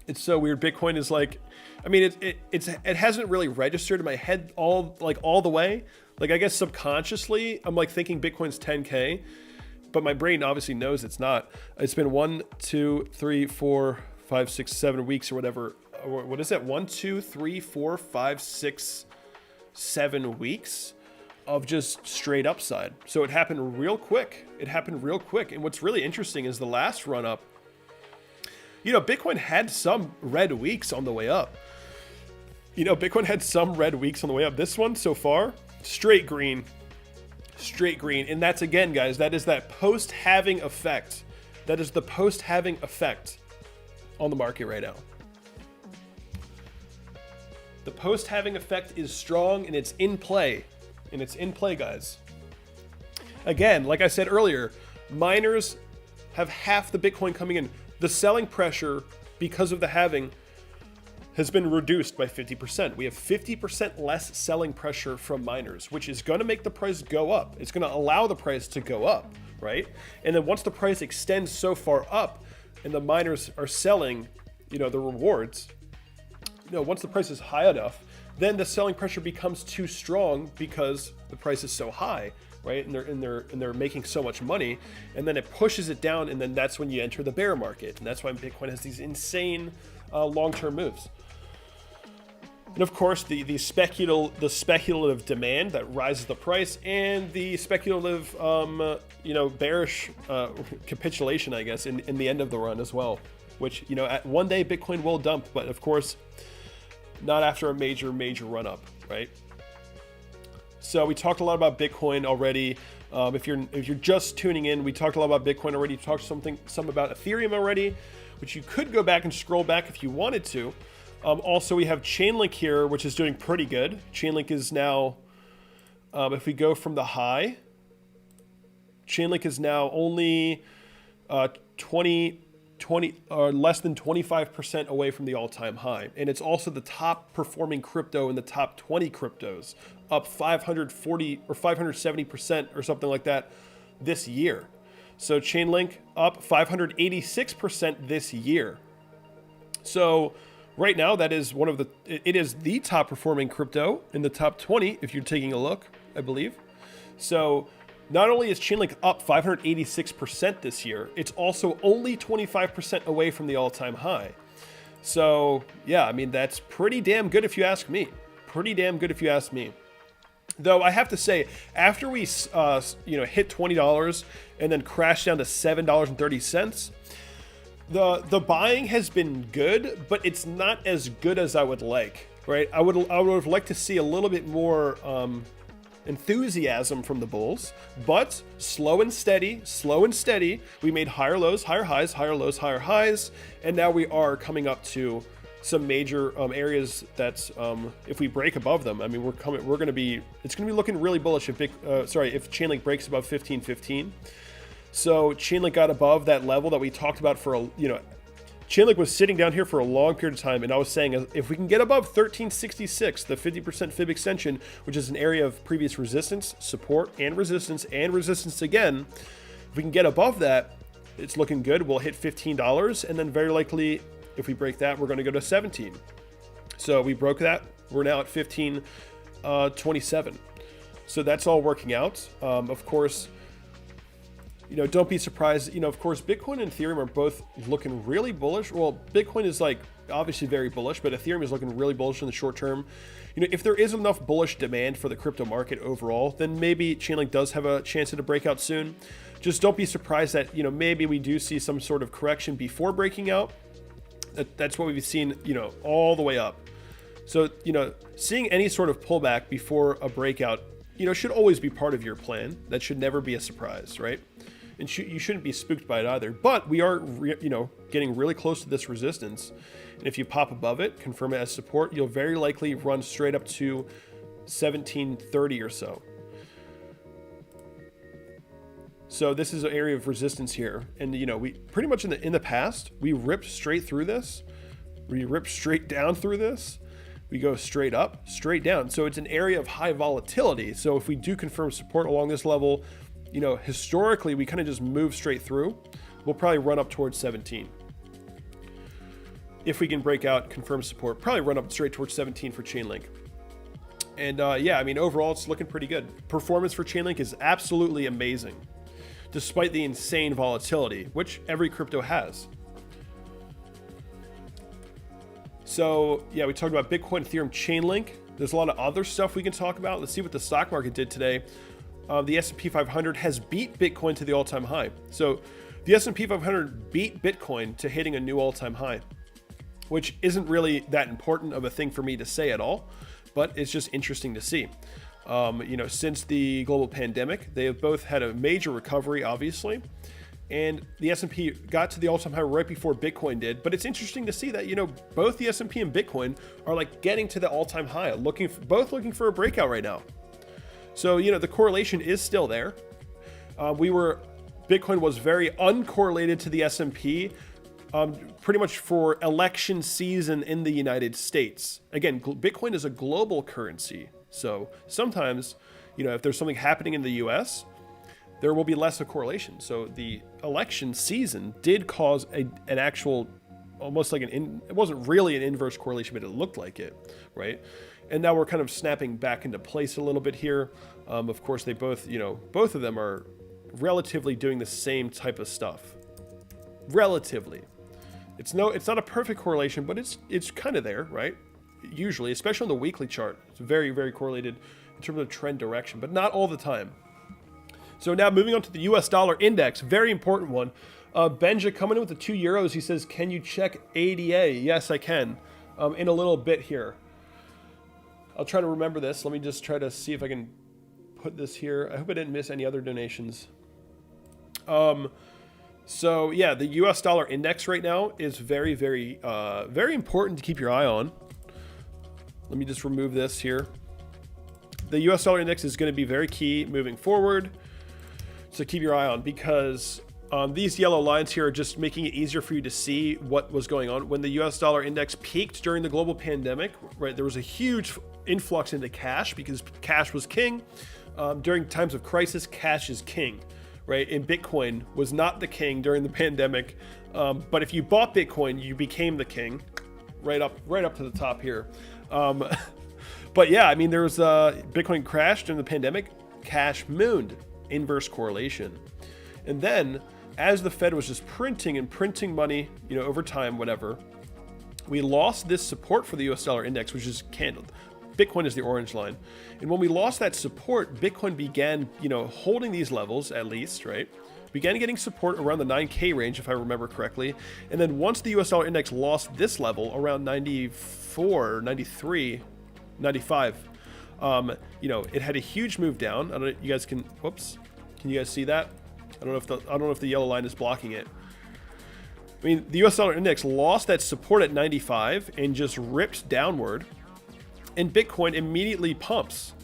It's so weird. Bitcoin is like, I mean, it hasn't really registered in my head all the way. Like, I guess subconsciously, I'm like thinking Bitcoin's 10K, but my brain obviously knows it's not. It's been 1, 2, 3, 4, 5, 6, 7 weeks or whatever. What is that? 1, 2, 3, 4, 5, 6, 7 weeks of just straight upside. So it happened real quick. And what's really interesting is the last run up, Bitcoin had some red weeks on the way up. This one so far, straight green. And that's, again, guys, that is that post-halving effect. That is the post-halving effect on the market right now. The post-halving effect is strong, and it's in play. Guys. Again, like I said earlier, miners have half the Bitcoin coming in. The selling pressure, because of the halving, has been reduced by 50%. We have 50% less selling pressure from miners, which is going to make the price go up. It's going to allow the price to go up, right? And then once the price extends so far up and the miners are selling, the rewards, once the price is high enough, then the selling pressure becomes too strong because the price is so high. right? And they're making so much money, and then it pushes it down, and then that's when you enter the bear market, and that's why Bitcoin has these insane long-term moves. And of course, the speculative demand that rises the price, and the speculative, bearish capitulation, I guess, in the end of the run as well. Which, at one day Bitcoin will dump, but of course, not after a major run up, right? So we talked a lot about Bitcoin already. If you're just tuning in, we talked a lot about Bitcoin already. We talked some about Ethereum already, which you could go back and scroll back if you wanted to. Also, we have Chainlink here, which is doing pretty good. Chainlink is now, if we go from the high, Chainlink is now only 20 or less than 25% away from the all-time high. And it's also the top performing crypto in the top 20 cryptos, up 540 or 570% or something like that this year. So Chainlink up 586% this year. So right now, that is it is the top performing crypto in the top 20, if you're taking a look, I believe. So not only is Chainlink up 586% this year, it's also only 25% away from the all-time high. So yeah, I mean, that's pretty damn good if you ask me. Pretty damn good if you ask me. Though I have to say, after we hit $20 and then crashed down to $7.30, the buying has been good, but it's not as good as I would like, right? I would have liked to see a little bit more enthusiasm from the bulls, but slow and steady. We made higher lows, higher highs, higher lows, higher highs, and now we are coming up to some major areas that's if we break above them, I mean, it's going to be looking really bullish if Chainlink breaks above 15.15. So Chainlink got above that level that we talked about Chainlink was sitting down here for a long period of time, and I was saying if we can get above 1366, the 50% fib extension, which is an area of previous resistance, support, and resistance again, if we can get above that, it's looking good. We'll hit $15, and then very likely, if we break that, we're going to go to 17. So we broke that. We're now at 15.27. So that's all working out. Of course, don't be surprised. Of course, Bitcoin and Ethereum are both looking really bullish. Well, Bitcoin is obviously very bullish, but Ethereum is looking really bullish in the short term. If there is enough bullish demand for the crypto market overall, then maybe Chainlink does have a chance at a breakout soon. Just don't be surprised that, maybe we do see some sort of correction before breaking out. That's what we've seen, all the way up. So, seeing any sort of pullback before a breakout, should always be part of your plan. That should never be a surprise, right? And you shouldn't be spooked by it either. But we are, getting really close to this resistance. And if you pop above it, confirm it as support, you'll very likely run straight up to 1730 or so. So this is an area of resistance here. And, we pretty much in the past, we ripped straight through this. We ripped straight down through this. We go straight up, straight down. So it's an area of high volatility. So if we do confirm support along this level, historically, we kind of just move straight through. We'll probably run up towards 17. If we can break out, confirm support, probably run up straight towards 17 for Chainlink. And yeah, I mean, overall, it's looking pretty good. Performance for Chainlink is absolutely amazing, despite the insane volatility, which every crypto has. So yeah, we talked about Bitcoin, Ethereum, Chainlink. There's a lot of other stuff we can talk about. Let's see what the stock market did today. The S&P 500 has beat Bitcoin to the all-time high. So the S&P 500 beat Bitcoin to hitting a new all-time high, which isn't really that important of a thing for me to say at all, but it's just interesting to see. Since the global pandemic, they have both had a major recovery, obviously, and the S&P got to the all-time high right before Bitcoin did. But it's interesting to see that, both the S&P and Bitcoin are getting to the all-time high, both looking for a breakout right now. So, the correlation is still there. Bitcoin was very uncorrelated to the S&P pretty much for election season in the United States. Again, Bitcoin is a global currency. So sometimes, if there's something happening in the US, there will be less of correlation. So the election season did cause an actual almost like it wasn't really an inverse correlation, but it looked like it, right? And now we're kind of snapping back into place a little bit here. Of course, they both, both of them are relatively doing the same type of stuff. Relatively. It's not a perfect correlation, but it's kind of there, right? Usually, especially on the weekly chart. It's very, very correlated in terms of trend direction, but not all the time. So now moving on to the US dollar index, very important one. Benja coming in with the €2. He says, can you check ADA? Yes, I can. In a little bit here. I'll try to remember this. Let me just try to see if I can put this here. I hope I didn't miss any other donations. So yeah, the US dollar index right now is very, very, very important to keep your eye on. Let me just remove this here. The US dollar index is going to be very key moving forward. So keep your eye on, because these yellow lines here are just making it easier for you to see what was going on. When the US dollar index peaked during the global pandemic, right, there was a huge influx into cash because cash was king. During times of crisis, cash is king, right? And Bitcoin was not the king during the pandemic. But if you bought Bitcoin, you became the king, right up to the top here. But yeah, I mean, there's Bitcoin crashed during the pandemic, cash mooned, inverse correlation. And then as the Fed was just printing and printing money, over time, whatever, we lost this support for the US dollar index, which is candled. Bitcoin is the orange line. And when we lost that support, Bitcoin began, holding these levels at least, right? Began getting support around the 9K range, if I remember correctly. And then once the US dollar index lost this level around 94, 93, 95, it had a huge move down. I don't know, you guys can, whoops. Can you guys see that? I don't know if the yellow line is blocking it. I mean, the US dollar index lost that support at 95 and just ripped downward. And Bitcoin immediately pumps,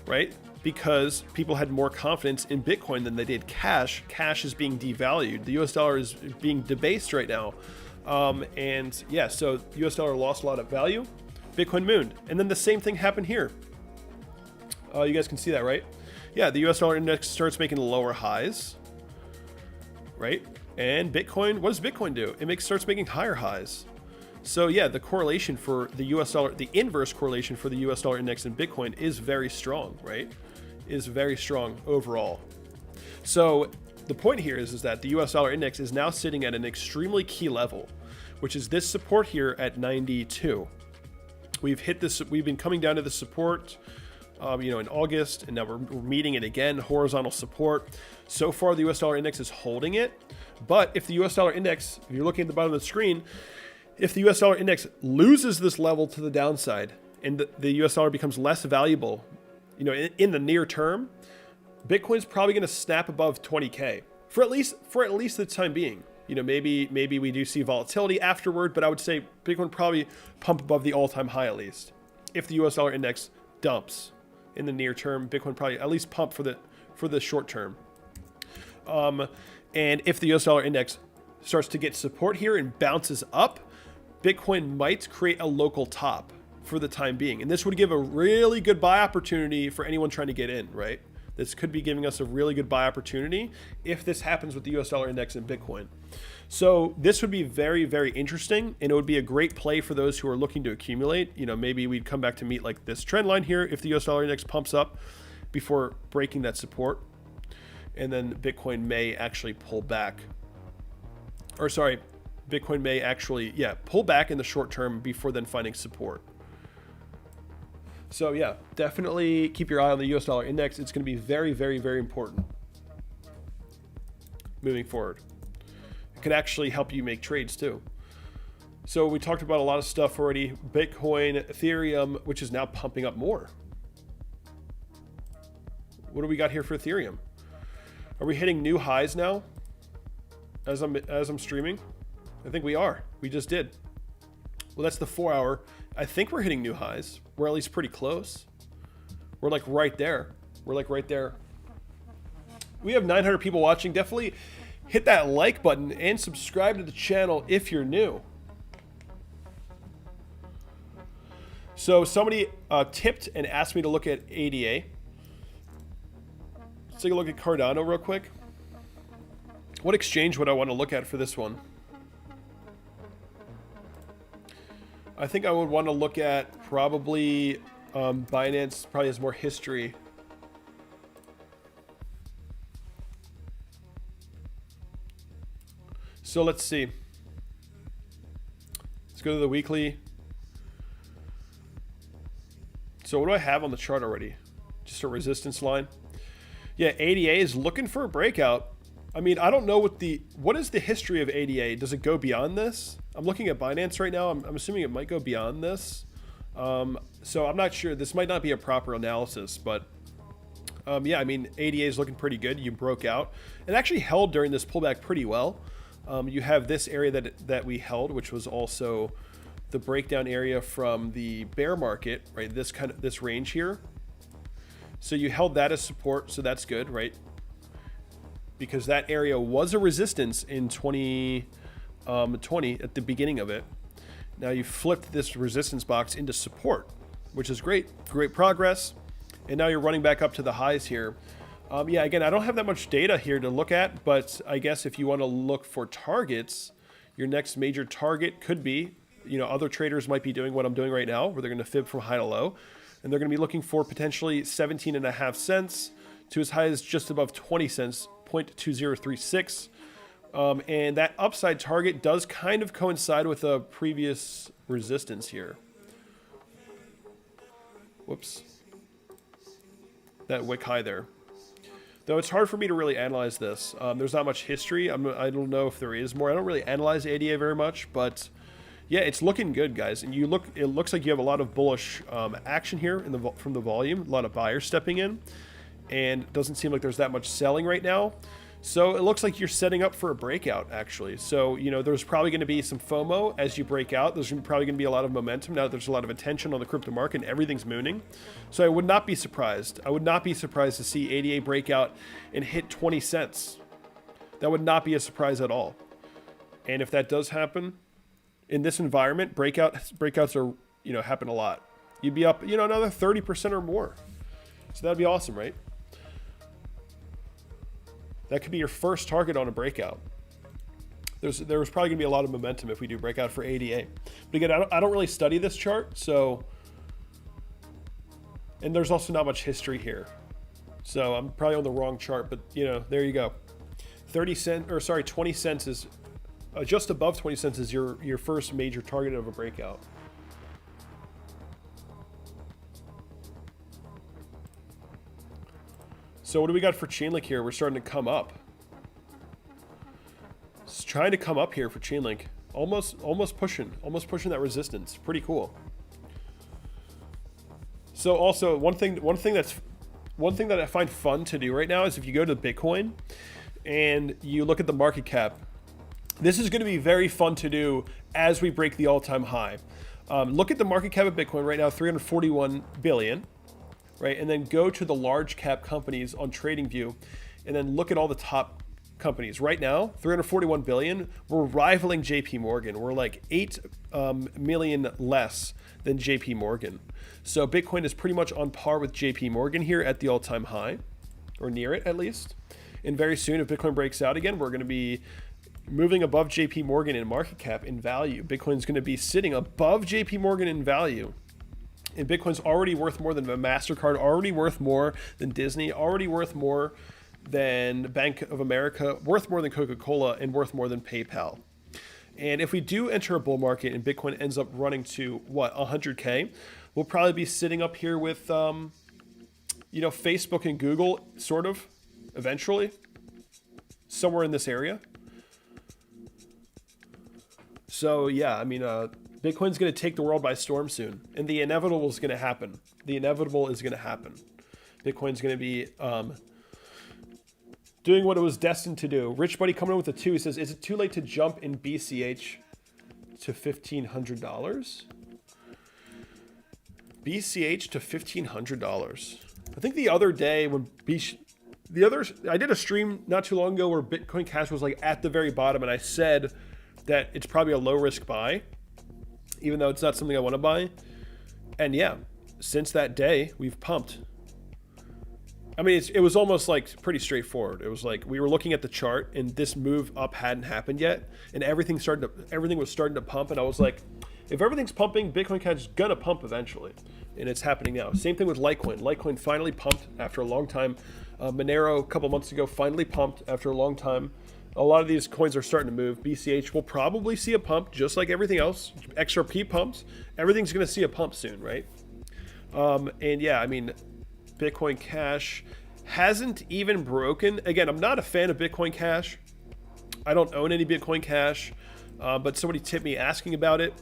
right? Because people had more confidence in Bitcoin than they did cash. Cash is being devalued. The US dollar is being debased right now. And yeah, so the US dollar lost a lot of value. Bitcoin mooned. And then the same thing happened here. You guys can see that, right? Yeah, the US dollar index starts making lower highs, right? And Bitcoin, what does Bitcoin do? It starts making higher highs. So yeah, the correlation for the US dollar, the inverse correlation for the US dollar index and Bitcoin is very strong, right? Is very strong overall. So the point here is that the US dollar index is now sitting at an extremely key level, which is this support here at 92. We've hit this, we've been coming down to the support, in August, and now we're meeting it again, horizontal support. So far, the US dollar index is holding it. But if the US dollar index, if you're looking at the bottom of the screen, if the US dollar index loses this level to the downside and the US dollar becomes less valuable, in the near term, Bitcoin's probably going to snap above 20K for at least the time being. Maybe we do see volatility afterward, but I would say Bitcoin probably pump above the all-time high at least. If the US dollar index dumps in the near term, Bitcoin probably at least pump for the short term. And if the US dollar index starts to get support here and bounces up, Bitcoin might create a local top for the time being. And this would give a really good buy opportunity for anyone trying to get in, right? This could be giving us a really good buy opportunity if this happens with the US dollar index and Bitcoin. So this would be very, very interesting, and it would be a great play for those who are looking to accumulate. Maybe we'd come back to meet like this trend line here if the US dollar index pumps up before breaking that support. And then Bitcoin may actually pull back. Or sorry, Bitcoin may actually, pull back in the short term before then finding support. So yeah, definitely keep your eye on the US dollar index. It's going to be very, very, very important moving forward. It could actually help you make trades too. So we talked about a lot of stuff already. Bitcoin, Ethereum, which is now pumping up more. What do we got here for Ethereum? Are we hitting new highs now as I'm streaming? I think we are. We just did. Well, that's the 4 hour. I think we're hitting new highs. We're at least pretty close. We're like right there. We're like right there. We have 900 people watching. Definitely hit that like button and subscribe to the channel if you're new. So somebody tipped and asked me to look at ADA. Let's take a look at Cardano real quick. What exchange would I want to look at for this one? I think I would want to look at probably Binance probably has more history. So let's see. Let's go to the weekly. So what do I have on the chart already? Just a resistance line. Yeah, ADA is looking for a breakout. I mean, I don't know what is the history of ADA? Does it go beyond this? I'm looking at Binance right now. I'm assuming it might go beyond this. So I'm not sure. This might not be a proper analysis, but yeah, I mean, ADA is looking pretty good. You broke out. It actually held during this pullback pretty well. You have this area that we held, which was also the breakdown area from the bear market, right? This range here. So you held that as support, so that's good, right? Because that area was a resistance in 2020 at the beginning of it. Now you flipped this resistance box into support, which is great progress. And now you're running back up to the highs here. Yeah, again, I don't have that much data here to look at, but I guess if you want to look for targets, your next major target could be, other traders might be doing what I'm doing right now, where they're going to fib from high to low, and they're going to be looking for potentially 17.5 cents to as high as just above 20 cents, 0.2036. And that upside target does kind of coincide with a previous resistance here. Whoops. That wick high there. Though it's hard for me to really analyze this. There's not much history. I don't know if there is more. I don't really analyze ADA very much, but yeah, it's looking good, guys. And it looks like you have a lot of bullish action here from the volume. A lot of buyers stepping in, and it doesn't seem like there's that much selling right now. So it looks like you're setting up for a breakout, actually. So, there's probably going to be some FOMO as you break out. There's probably going to be a lot of momentum now that there's a lot of attention on the crypto market and everything's mooning. So I would not be surprised. I would not be surprised to see ADA break out and hit 20 cents. That would not be a surprise at all. And if that does happen in this environment, breakouts are, happen a lot. You'd be up, another 30% or more. So that'd be awesome, right? That could be your first target on a breakout. There's probably gonna be a lot of momentum if we do breakout for ADA. But again, I don't really study this chart, so, and there's also not much history here. So I'm probably on the wrong chart, but there you go. 20 cents is just above 20 cents is your first major target of a breakout. So what do we got for Chainlink here? We're starting to come up. It's trying to come up here for Chainlink. Almost pushing that resistance. Pretty cool. So also one thing that I find fun to do right now is if you go to Bitcoin and you look at the market cap. This is going to be very fun to do as we break the all-time high. Look at the market cap of Bitcoin right now, 341 billion. Right, and then go to the large cap companies on TradingView, and then look at all the top companies. Right now, 341 billion. We're rivaling JP Morgan. We're like 8 million less than JP Morgan. So Bitcoin is pretty much on par with JP Morgan here at the all-time high, or near it at least. And very soon, if Bitcoin breaks out again, we're going to be moving above JP Morgan in market cap in value. Bitcoin's going to be sitting above JP Morgan in value. And Bitcoin's already worth more than a MasterCard, already worth more than Disney, already worth more than Bank of America, worth more than Coca-Cola, and worth more than PayPal. And if we do enter a bull market and Bitcoin ends up running to, 100K, we'll probably be sitting up here with, Facebook and Google, sort of, eventually, somewhere in this area. So, yeah, I mean, Bitcoin's going to take the world by storm soon, and the inevitable is going to happen. The inevitable is going to happen. Bitcoin's going to be doing what it was destined to do. Rich Buddy coming in with a 2 says, is it too late to jump in BCH to $1,500? BCH to $1,500. I think the other day when I did a stream not too long ago where Bitcoin Cash was like at the very bottom, and I said that it's probably a low risk buy, even though it's not something I want to buy. And yeah, since that day, we've pumped. I mean, it was almost like pretty straightforward. It was like we were looking at the chart and this move up hadn't happened yet, and everything was starting to pump, and I was like, If everything's pumping, Bitcoin Cash is gonna pump eventually, and it's happening now. Same thing with Litecoin. Litecoin finally pumped after a long time. Monero a couple months ago finally pumped after a long time. A lot of these coins are starting to move. BCH will probably see a pump, just like everything else. XRP pumps. Everything's gonna see a pump soon, right? And yeah, I mean, Bitcoin Cash hasn't even broken. Again, I'm not a fan of Bitcoin Cash. I don't own any Bitcoin Cash, but somebody tipped me asking about it.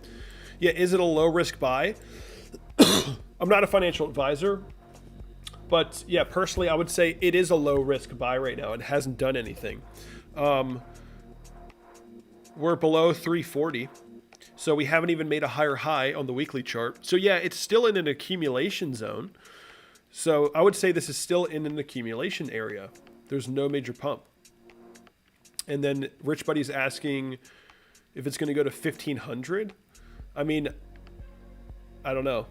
Yeah, is it a low risk buy? I'm not a financial advisor, but yeah, personally, I would say it is a low risk buy right now. It hasn't done anything. We're below 340, so we haven't even made a higher high on the weekly chart. So yeah, it's still in an accumulation zone. So I would say this is still in an accumulation area. There's no major pump. And then Rich Buddy's asking if it's going to go to 1,500. I mean, I don't know.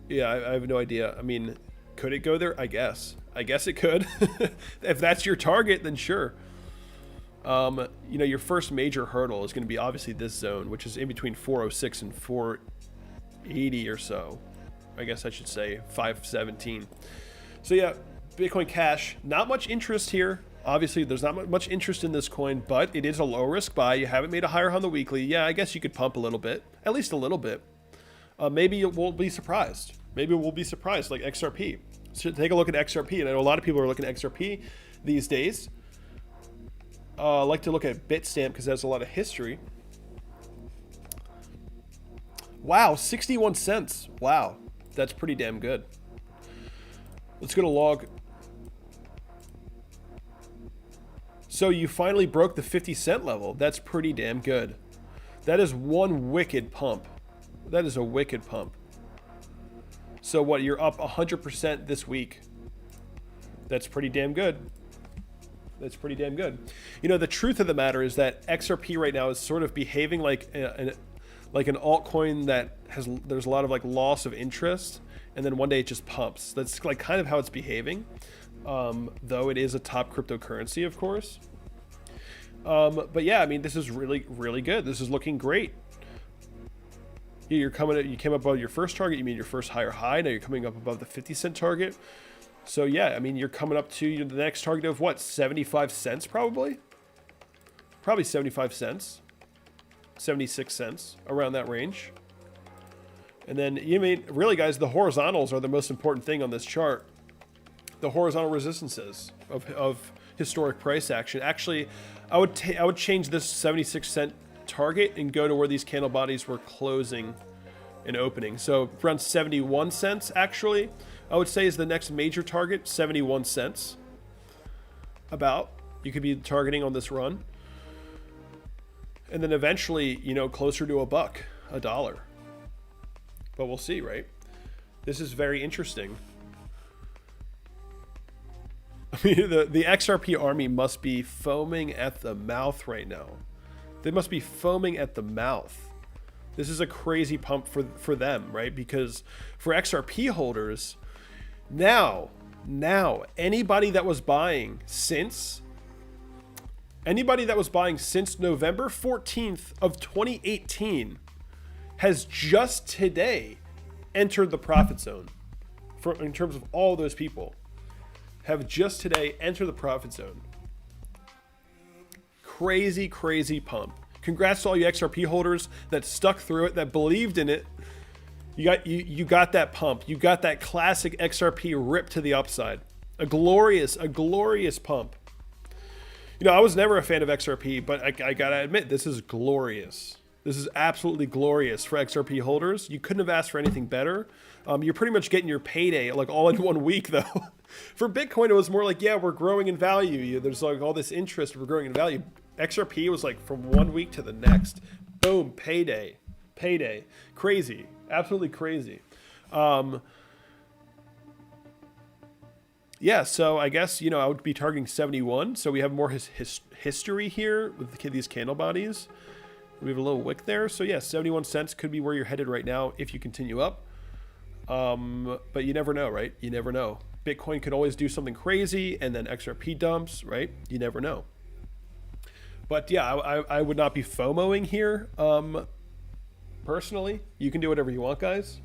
Yeah, I have no idea. I mean, could it go there? I guess it could. If that's your target, then sure. You know, your first major hurdle is going to be obviously this zone, which is in between 406 and 480 or so. I guess I should say 517. So yeah, Bitcoin Cash, not much interest here. Obviously, there's not much interest in this coin, but it is a low risk buy. You haven't made a higher on the weekly. Yeah, I guess you could pump a little bit, at least a little bit. Maybe we'll be surprised. Maybe we'll be surprised like XRP. So take a look at XRP. And I know a lot of people are looking at XRP these days. I like to look at Bitstamp because it has a lot of history. Wow, 61 cents. Wow, that's pretty damn good. Let's go to log. So you finally broke the 50-cent level. That's pretty damn good. That is one wicked pump. That is a wicked pump. So what, you're up 100% this week. That's pretty damn good. That's pretty damn good. You know, the truth of the matter is that XRP right now is sort of behaving like an altcoin that there's a lot of like loss of interest, and then one day it just pumps. That's like kind of how it's behaving. Though it is a top cryptocurrency, of course. But yeah, I mean, this is really, really good. This is looking great. You came up above your first target. You made your first higher high. Now you're coming up above the 50-cent target. So yeah, I mean, you're coming up to the next target of what, 75 cents probably? Probably 75 cents. 76 cents, around that range. And then, you mean, really guys, the horizontals are the most important thing on this chart. The horizontal resistances of historic price action. Actually, I would change this 76-cent target and go to where these candle bodies were closing and opening. So around 71 cents, actually, I would say is the next major target, 71 cents. About, you could be targeting on this run. And then eventually, you know, closer to $1, $1. But we'll see, right? This is very interesting. I mean, the XRP army must be foaming at the mouth right now. They must be foaming at the mouth. This is a crazy pump for them, right? Because for XRP holders, now, anybody that was buying since November 14th of 2018 has just today entered the profit zone. In terms of all those people, have just today entered the profit zone. Crazy, crazy pump. Congrats to all you XRP holders that stuck through it, that believed in it. You got that pump. You got that classic XRP rip to the upside. A glorious pump. You know, I was never a fan of XRP, but I gotta admit, this is glorious. This is absolutely glorious for XRP holders. You couldn't have asked for anything better. You're pretty much getting your payday like all in 1 week, though. For Bitcoin, it was more like, yeah, we're growing in value. There's like all this interest, we're growing in value. XRP was like from 1 week to the next. Boom, payday. Crazy, absolutely crazy. Yeah, so I guess, you know, I would be targeting 71. So we have more history here with these candle bodies. We have a little wick there. So yeah, 71 cents could be where you're headed right now if you continue up. But you never know, right? You never know. Bitcoin could always do something crazy and then XRP dumps, right? You never know. But yeah, I would not be FOMOing here. personally. You can do whatever you want, guys.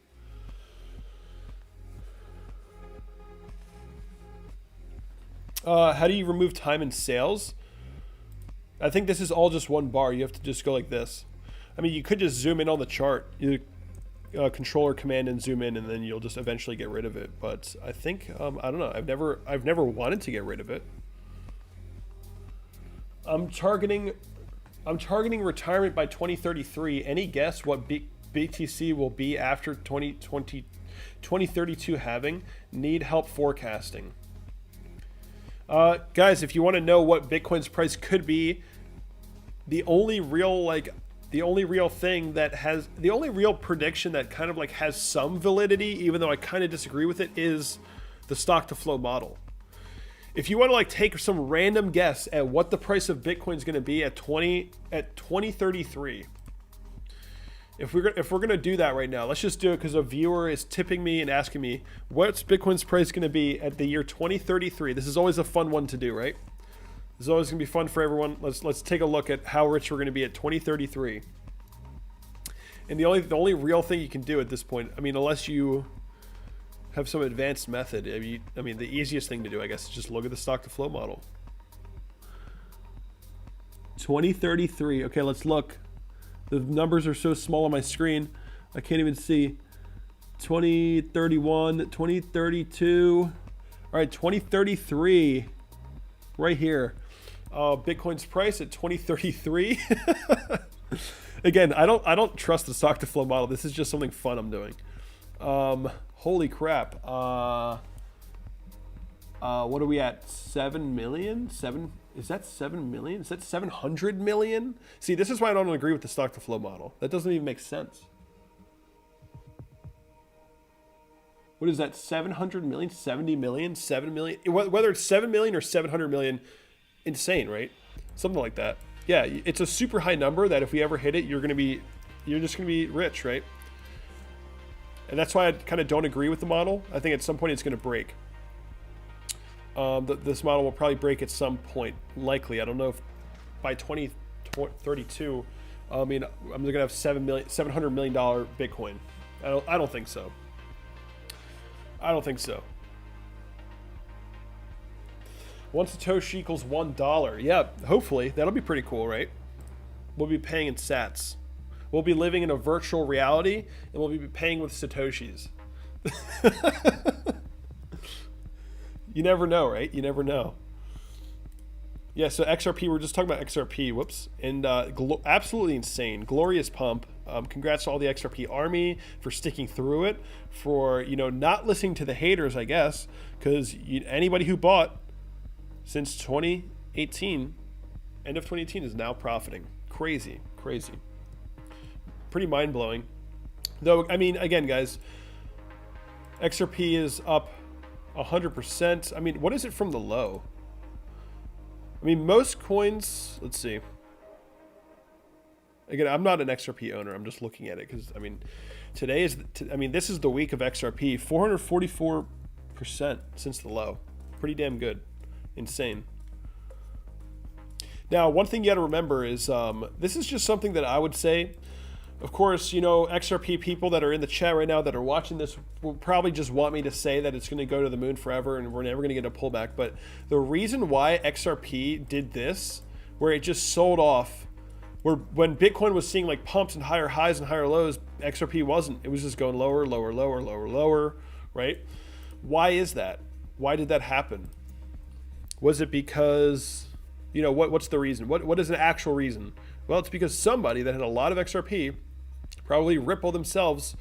How do you remove time in sales? I think this is all just one bar. You have to just go like this. I mean, you could just zoom in on the chart. You controller command and zoom in, and then you'll just eventually get rid of it. But I think I don't know. I've never wanted to get rid of it. I'm targeting retirement by 2033. Any guess what BTC will be after 2032 halving? Need help forecasting. Guys, if you want to know what Bitcoin's price could be, the only real prediction that kind of like has some validity, even though I kind of disagree with it, is the stock to flow model. If you want to like take some random guess at what the price of Bitcoin is going to be at 2033, if we're gonna do that right now, let's just do it because a viewer is tipping me and asking me what's Bitcoin's price going to be at the year 2033. This is always a fun one to do, right? This is always going to be fun for everyone. Let's take a look at how rich we're going to be at 2033. And the only real thing you can do at this point, I mean, unless you have some advanced method, I mean, the easiest thing to do, I guess, is just look at the stock to flow model. 2033. Okay, let's look. The numbers are so small on my screen, I can't even see. 2031, 2032. All right, 2033, right here. Bitcoin's price at 2033. Again, I don't trust the stock to flow model. This is just something fun I'm doing. Holy crap. What are we at? 7 million? Is that 7 million? Is that 700 million? See, this is why I don't agree with the stock to flow model. That doesn't even make sense. What is that? 700 million? 70 million? 7 million? Whether it's 7 million or 700 million, insane, right? Something like that. Yeah, it's a super high number that if we ever hit it, you're just gonna be rich, right? And that's why I kind of don't agree with the model. I think at some point it's gonna break. This model will probably break at some point, likely. I don't know if by 2032, I mean, I'm gonna have $700 million Bitcoin. I don't think so. I don't think so. 1 Satoshi equals $1. Yeah, hopefully that'll be pretty cool, right? We'll be paying in sats. We'll be living in a virtual reality, and we'll be paying with Satoshis. You never know, right? You never know. Yeah, so XRP, we're just talking about XRP, whoops. And absolutely insane, glorious pump. Congrats to all the XRP army for sticking through it, for, not listening to the haters, I guess, because anybody who bought since 2018, end of 2018, is now profiting. Crazy, crazy. Pretty mind-blowing. Though, I mean, again, guys, XRP is up 100%. I mean, what is it from the low? I mean, most coins, let's see. Again, I'm not an XRP owner. I'm just looking at it because, I mean, this is the week of XRP. 444% since the low. Pretty damn good. Insane. Now, one thing you got to remember is this is just something that I would say. Of course, XRP people that are in the chat right now that are watching this will probably just want me to say that it's going to go to the moon forever and we're never going to get a pullback. But the reason why XRP did this, where it just sold off, where when Bitcoin was seeing like pumps and higher highs and higher lows, XRP wasn't. It was just going lower, lower, lower, lower, lower, right? Why is that? Why did that happen? Was it because, what's the reason? What is an actual reason? Well, it's because somebody that had a lot of XRP probably Ripple themselves.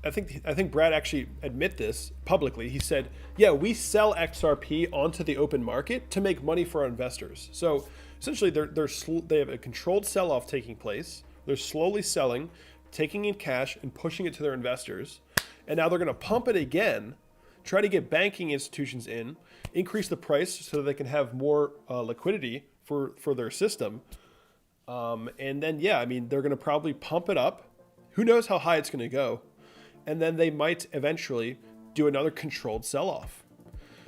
I think Brad actually admit this publicly. He said, yeah, we sell XRP onto the open market to make money for our investors. So essentially they have a controlled sell-off taking place. They're slowly selling, taking in cash and pushing it to their investors. And now they're going to pump it again, try to get banking institutions in, increase the price so that they can have more liquidity for their system. And then, yeah, I mean, they're going to probably pump it up. Who knows how high it's going to go. And then they might eventually do another controlled sell-off.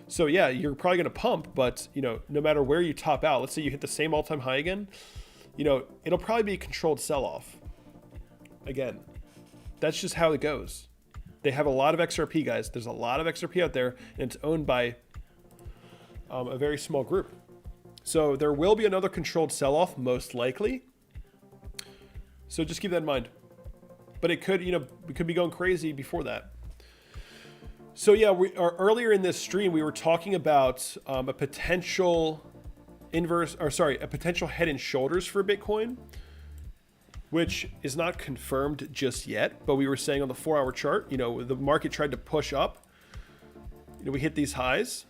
So, yeah, you're probably going to pump, but, no matter where you top out, let's say you hit the same all-time high again, it'll probably be a controlled sell-off. again, that's just how it goes. They have a lot of XRP, guys. There's a lot of XRP out there, and it's owned by a very small group. So there will be another controlled sell-off, most likely. So just keep that in mind. But it could, you know, we could be going crazy before that. So yeah, earlier in this stream, we were talking about a potential a potential head and shoulders for Bitcoin, which is not confirmed just yet. But we were saying on the 4-hour chart, you know, the market tried to push up. You know, we hit these highs,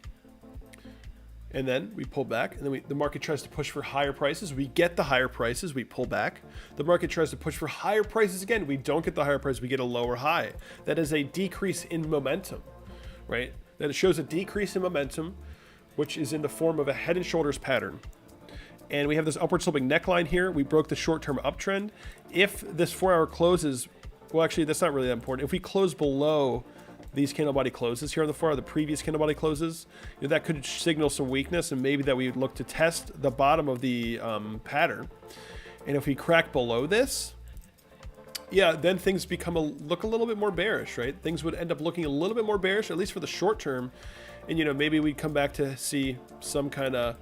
and then we pull back, and then the market tries to push for higher prices. We get the higher prices, we pull back. The market tries to push for higher prices again. We don't get the higher price, we get a lower high. That is a decrease in momentum, right? That it shows a decrease in momentum, which is in the form of a head and shoulders pattern. And we have this upward sloping neckline here. We broke the short-term uptrend. If this 4-hour closes, well, actually, that's not really that important. If we close below these candle body closes here on the 4-hour, the previous candle body closes, you know, that could signal some weakness, and maybe that we would look to test the bottom of the pattern. And if we crack below this, yeah, then things become look a little bit more bearish, right? Things would end up looking a little bit more bearish, at least for the short term. And, you know, maybe we'd come back to see some kind of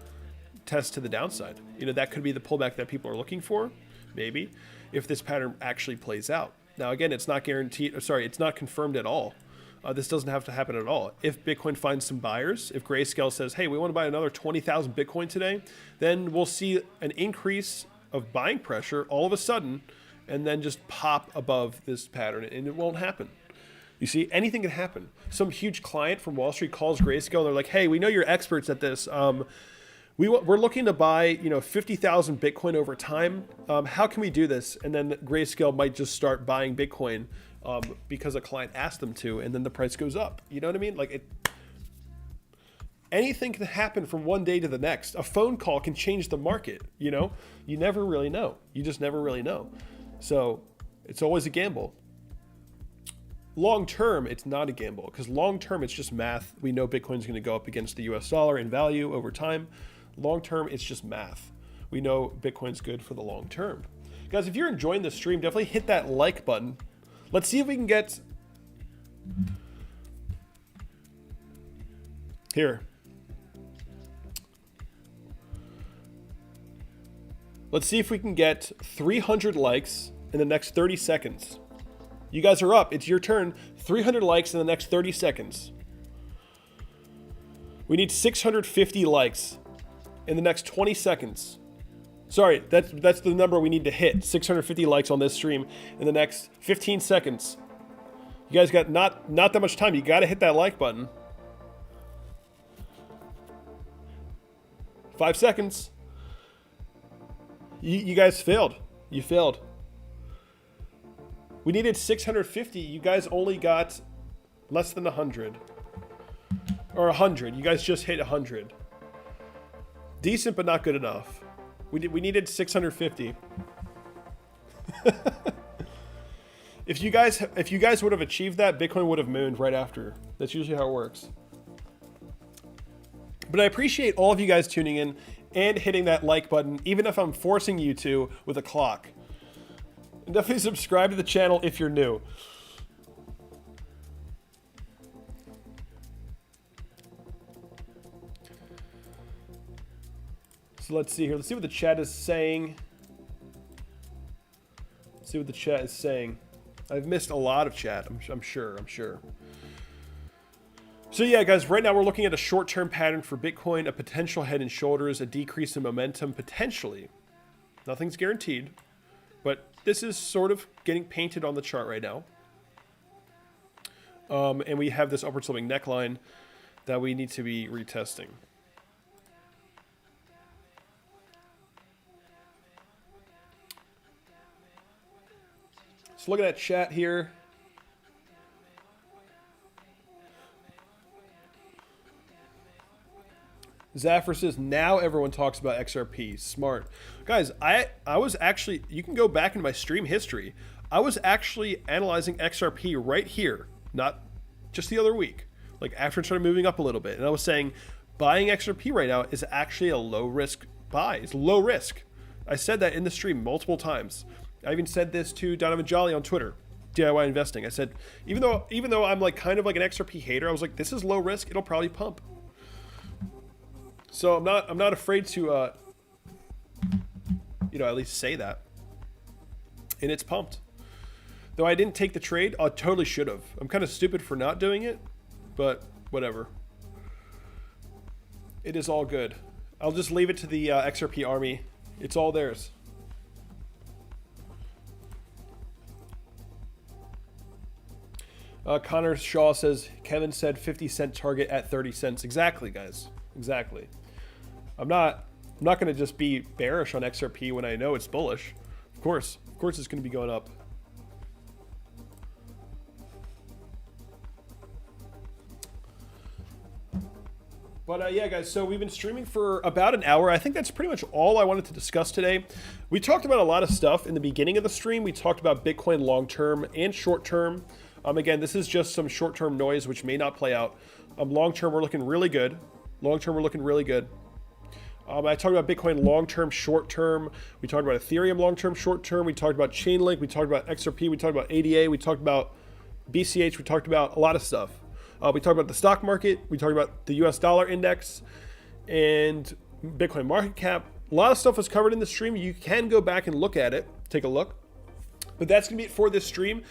test to the downside. You know, that could be the pullback that people are looking for, maybe, if this pattern actually plays out. Now, again, it's not guaranteed, it's not confirmed at all. This doesn't have to happen at all. If Bitcoin finds some buyers, if Grayscale says, hey, we want to buy another 20,000 Bitcoin today, then we'll see an increase of buying pressure all of a sudden, and then just pop above this pattern, and it won't happen. You see, anything can happen. Some huge client from Wall Street calls Grayscale. They're like, hey, we know you're experts at this. We're looking to buy, you know, 50,000 Bitcoin over time. How can we do this? And then Grayscale might just start buying Bitcoin because a client asked them to, and then the price goes up. You know what I mean? Like, anything can happen from one day to the next. A phone call can change the market, you know? You never really know. You just never really know. So it's always a gamble. Long term, it's not a gamble, because long term, it's just math. We know Bitcoin's going to go up against the US dollar in value over time. Long term, it's just math. We know Bitcoin's good for the long term. Guys, if you're enjoying this stream, definitely hit that like button. Let's see if we can get here. Let's see if we can get 300 likes in the next 30 seconds. You guys are up. It's your turn. 300 likes in the next 30 seconds. We need 650 likes in the next 20 seconds. Sorry, that's the number we need to hit. 650 likes on this stream in the next 15 seconds. You guys got not that much time. You got to hit that like button. 5 seconds. You guys failed. You failed. We needed 650. You guys only got less than 100. Or 100. You guys just hit 100. Decent, but not good enough. We needed 650. If you guys would have achieved that, Bitcoin would have mooned right after. That's usually how it works. But I appreciate all of you guys tuning in and hitting that like button, even if I'm forcing you to with a clock. And definitely subscribe to the channel if you're new. So let's see here. Let's see what the chat is saying. Let's see what the chat is saying. I've missed a lot of chat, I'm sure. So yeah, guys, right now we're looking at a short-term pattern for Bitcoin, a potential head and shoulders, a decrease in momentum, potentially. Nothing's guaranteed, but this is sort of getting painted on the chart right now. And we have this upward sloping neckline that we need to be retesting. So look at that chat here. Zaffer says, now everyone talks about XRP. Smart. Guys, I was actually, you can go back in my stream history. I was actually analyzing XRP right here, not just the other week, like after it started moving up a little bit. And I was saying, buying XRP right now is actually a low risk buy. It's low risk. I said that in the stream multiple times. I even said this to Donovan Jolly on Twitter, DIY investing. I said, even though I'm like kind of like an XRP hater, I was like, this is low risk. It'll probably pump. So I'm not afraid to, at least say that. And it's pumped. Though I didn't take the trade, I totally should have. I'm kind of stupid for not doing it, but whatever. It is all good. I'll just leave it to the XRP army. It's all theirs. Connor Shaw says, Kevin said 50-cent target at 30 cents. Exactly, guys. Exactly. I'm not going to just be bearish on XRP when I know it's bullish. Of course it's going to be going up. But yeah, guys, so we've been streaming for about an hour. I think that's pretty much all I wanted to discuss today. We talked about a lot of stuff in the beginning of the stream. We talked about Bitcoin long-term and short-term. Again, this is just some short-term noise, which may not play out. Long-term, we're looking really good. Long-term, we're looking really good. I talked about Bitcoin long-term, short-term. We talked about Ethereum long-term, short-term. We talked about Chainlink. We talked about XRP. We talked about ADA. We talked about BCH. We talked about a lot of stuff. We talked about the stock market. We talked about the US dollar index and Bitcoin market cap. A lot of stuff was covered in the stream. You can go back and look at it. Take a look. But that's going to be it for this stream.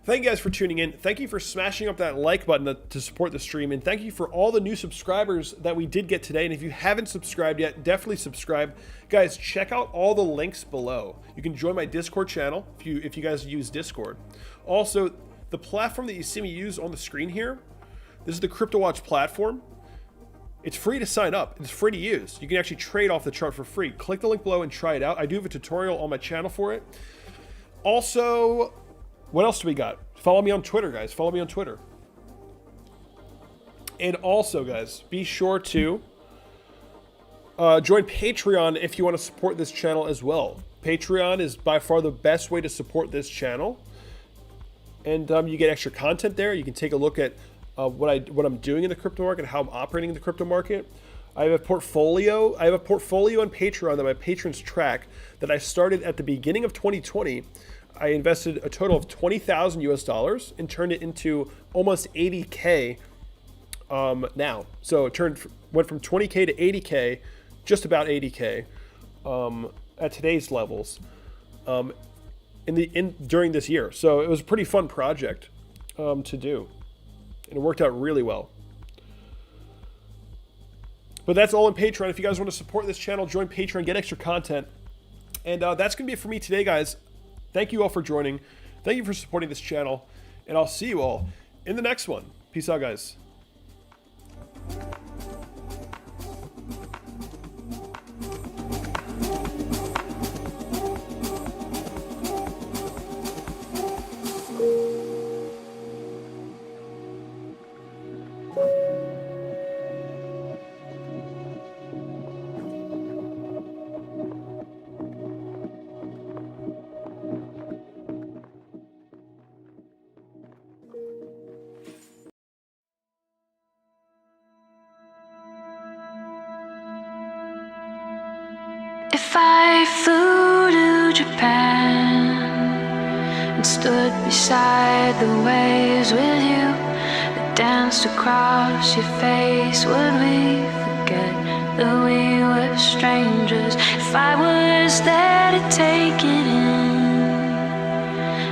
Thank you guys for tuning in. Thank you for smashing up that like button to support the stream. And thank you for all the new subscribers that we did get today. And if you haven't subscribed yet, definitely subscribe. Guys, check out all the links below. You can join my Discord channel if you guys use Discord. Also, the platform that you see me use on the screen here, this is the Cryptowatch platform. It's free to sign up. It's free to use. You can actually trade off the chart for free. Click the link below and try it out. I do have a tutorial on my channel for it. Also, what else do we got? Follow me on Twitter, guys. Follow me on Twitter. And also, guys, be sure to join Patreon if you want to support this channel as well. Patreon is by far the best way to support this channel. And you get extra content there. You can take a look at what I'm doing in the crypto market, how I'm operating in the crypto market. I have a portfolio. I have a portfolio on Patreon that my patrons track that I started at the beginning of 2020. I invested a total of $20,000 US and turned it into almost 80K now. So it went from 20K to 80K, just about 80K at today's levels during this year. So it was a pretty fun project to do. And it worked out really well. But that's all on Patreon. If you guys want to support this channel, join Patreon, get extra content. And that's going to be it for me today, guys. Thank you all for joining. Thank you for supporting this channel. And I'll see you all in the next one. Peace out, guys. If I flew to Japan and stood beside the waves with you that danced across your face, would we forget that we were strangers? If I was there to take it in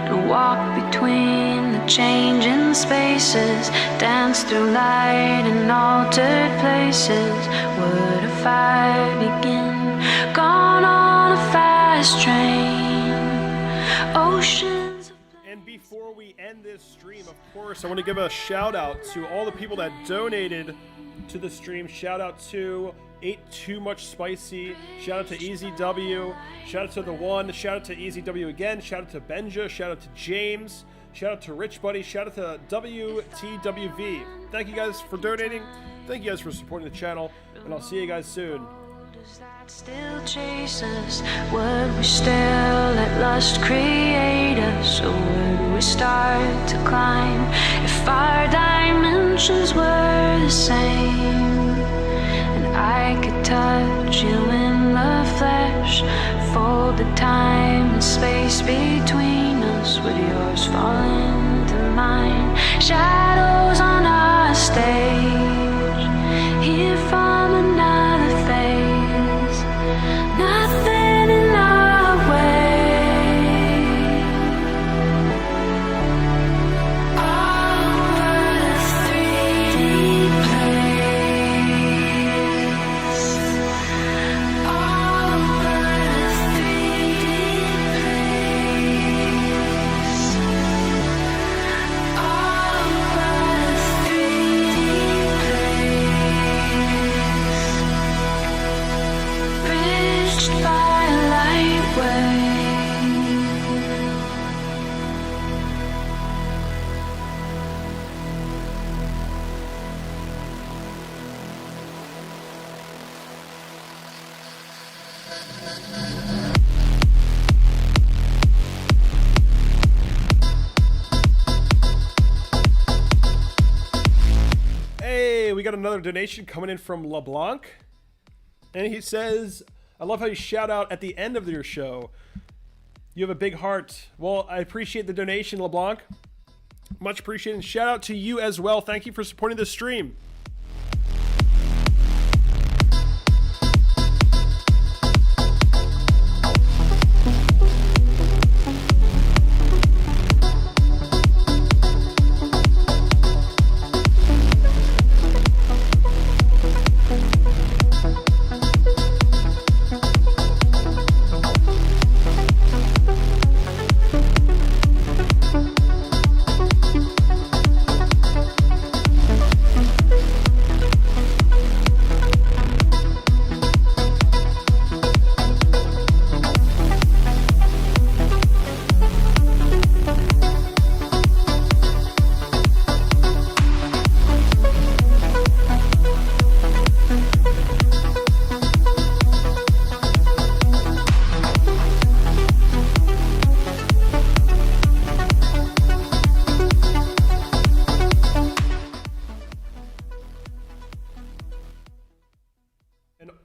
and walk between the changing spaces, dance through light and altered places, would a fire begin? Gone on a fast train, oceans. And before we end this stream, of course, I want to give a shout out to all the people that donated to the stream. Shout out to Ate Too Much Spicy. Shout out to Easy W. Shout out to The One. Shout out to Easy W again. Shout out to Benja. Shout out to James. Shout out to Rich Buddy. Shout out to WTWV. Thank you guys for donating. Thank you guys for supporting the channel. And I'll see you guys soon. That still chase us? Would we still let lust create us? Or would we start to climb if our dimensions were the same? And I could touch you in the flesh. Fold the time and space between us, with yours falling to mine. Shadows on our stage, here from another phase. Nothing in our way. Over the 3D place. Over the 3D place. Over the 3D place. Bridged by a lightwave. Hey, we got another donation coming in from LeBlanc. And he says, I love how you shout out at the end of your show. You have a big heart. Well, I appreciate the donation, LeBlanc. Much appreciated. And shout out to you as well. Thank you for supporting the stream.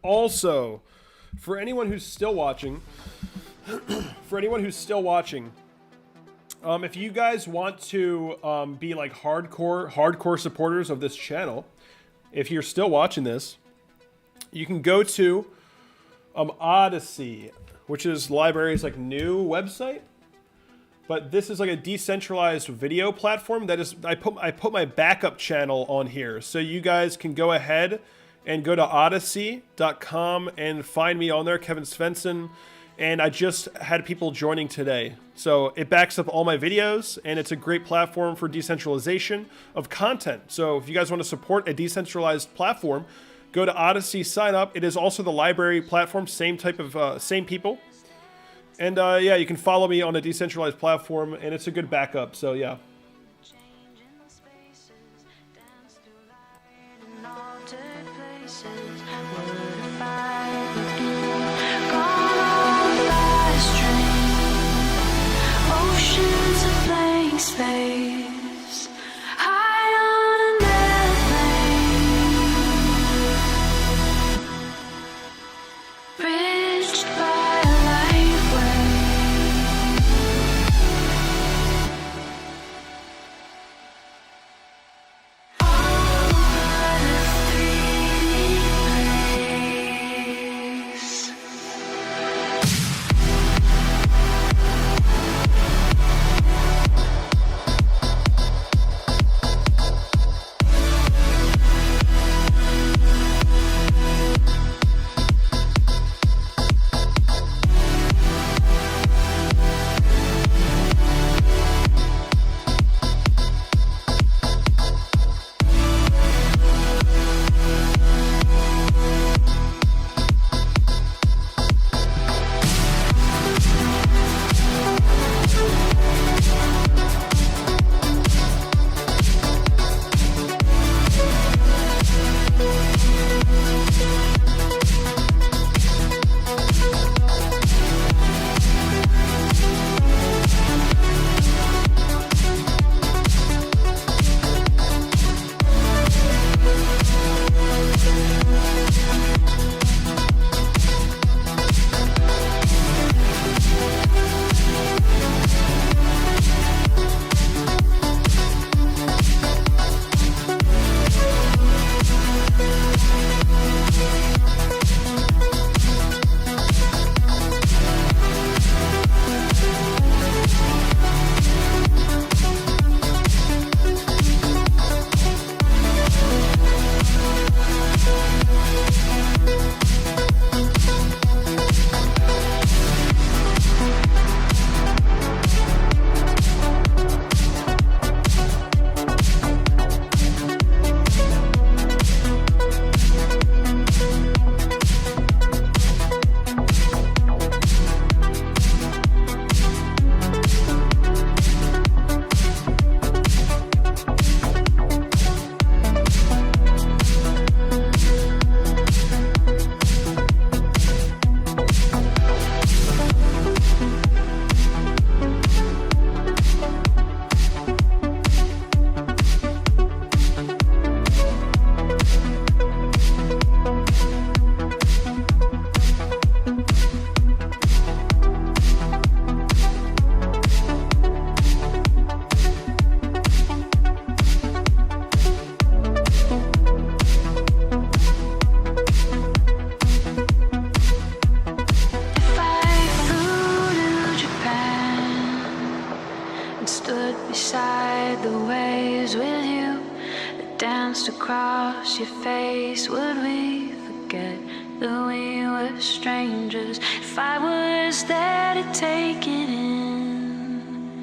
Also, for anyone who's still watching, if you guys want to be like hardcore supporters of this channel, if you're still watching this, you can go to Odyssey, which is Library's like new website. But this is like a decentralized video platform that is, I put my backup channel on here, so you guys can go ahead and go to odyssey.com and find me on there, Kevin Svensson. And I just had people joining today. So it backs up all my videos, and it's a great platform for decentralization of content. So if you guys want to support a decentralized platform, go to Odyssey, sign up. It is also the library platform, same type of, same people. And yeah, you can follow me on a decentralized platform, and it's a good backup, so yeah. Space, high on an airplane, bridged by a lightwave. beside the waves with you that danced across your face. Would we forget that we were strangers? If I was there to take it in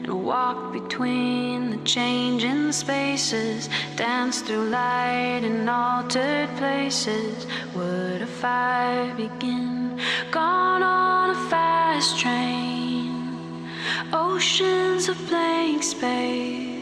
and walk between the changing spaces, dance through light and altered places, would a fire begin? Gone on a fast train, oceans of blank space.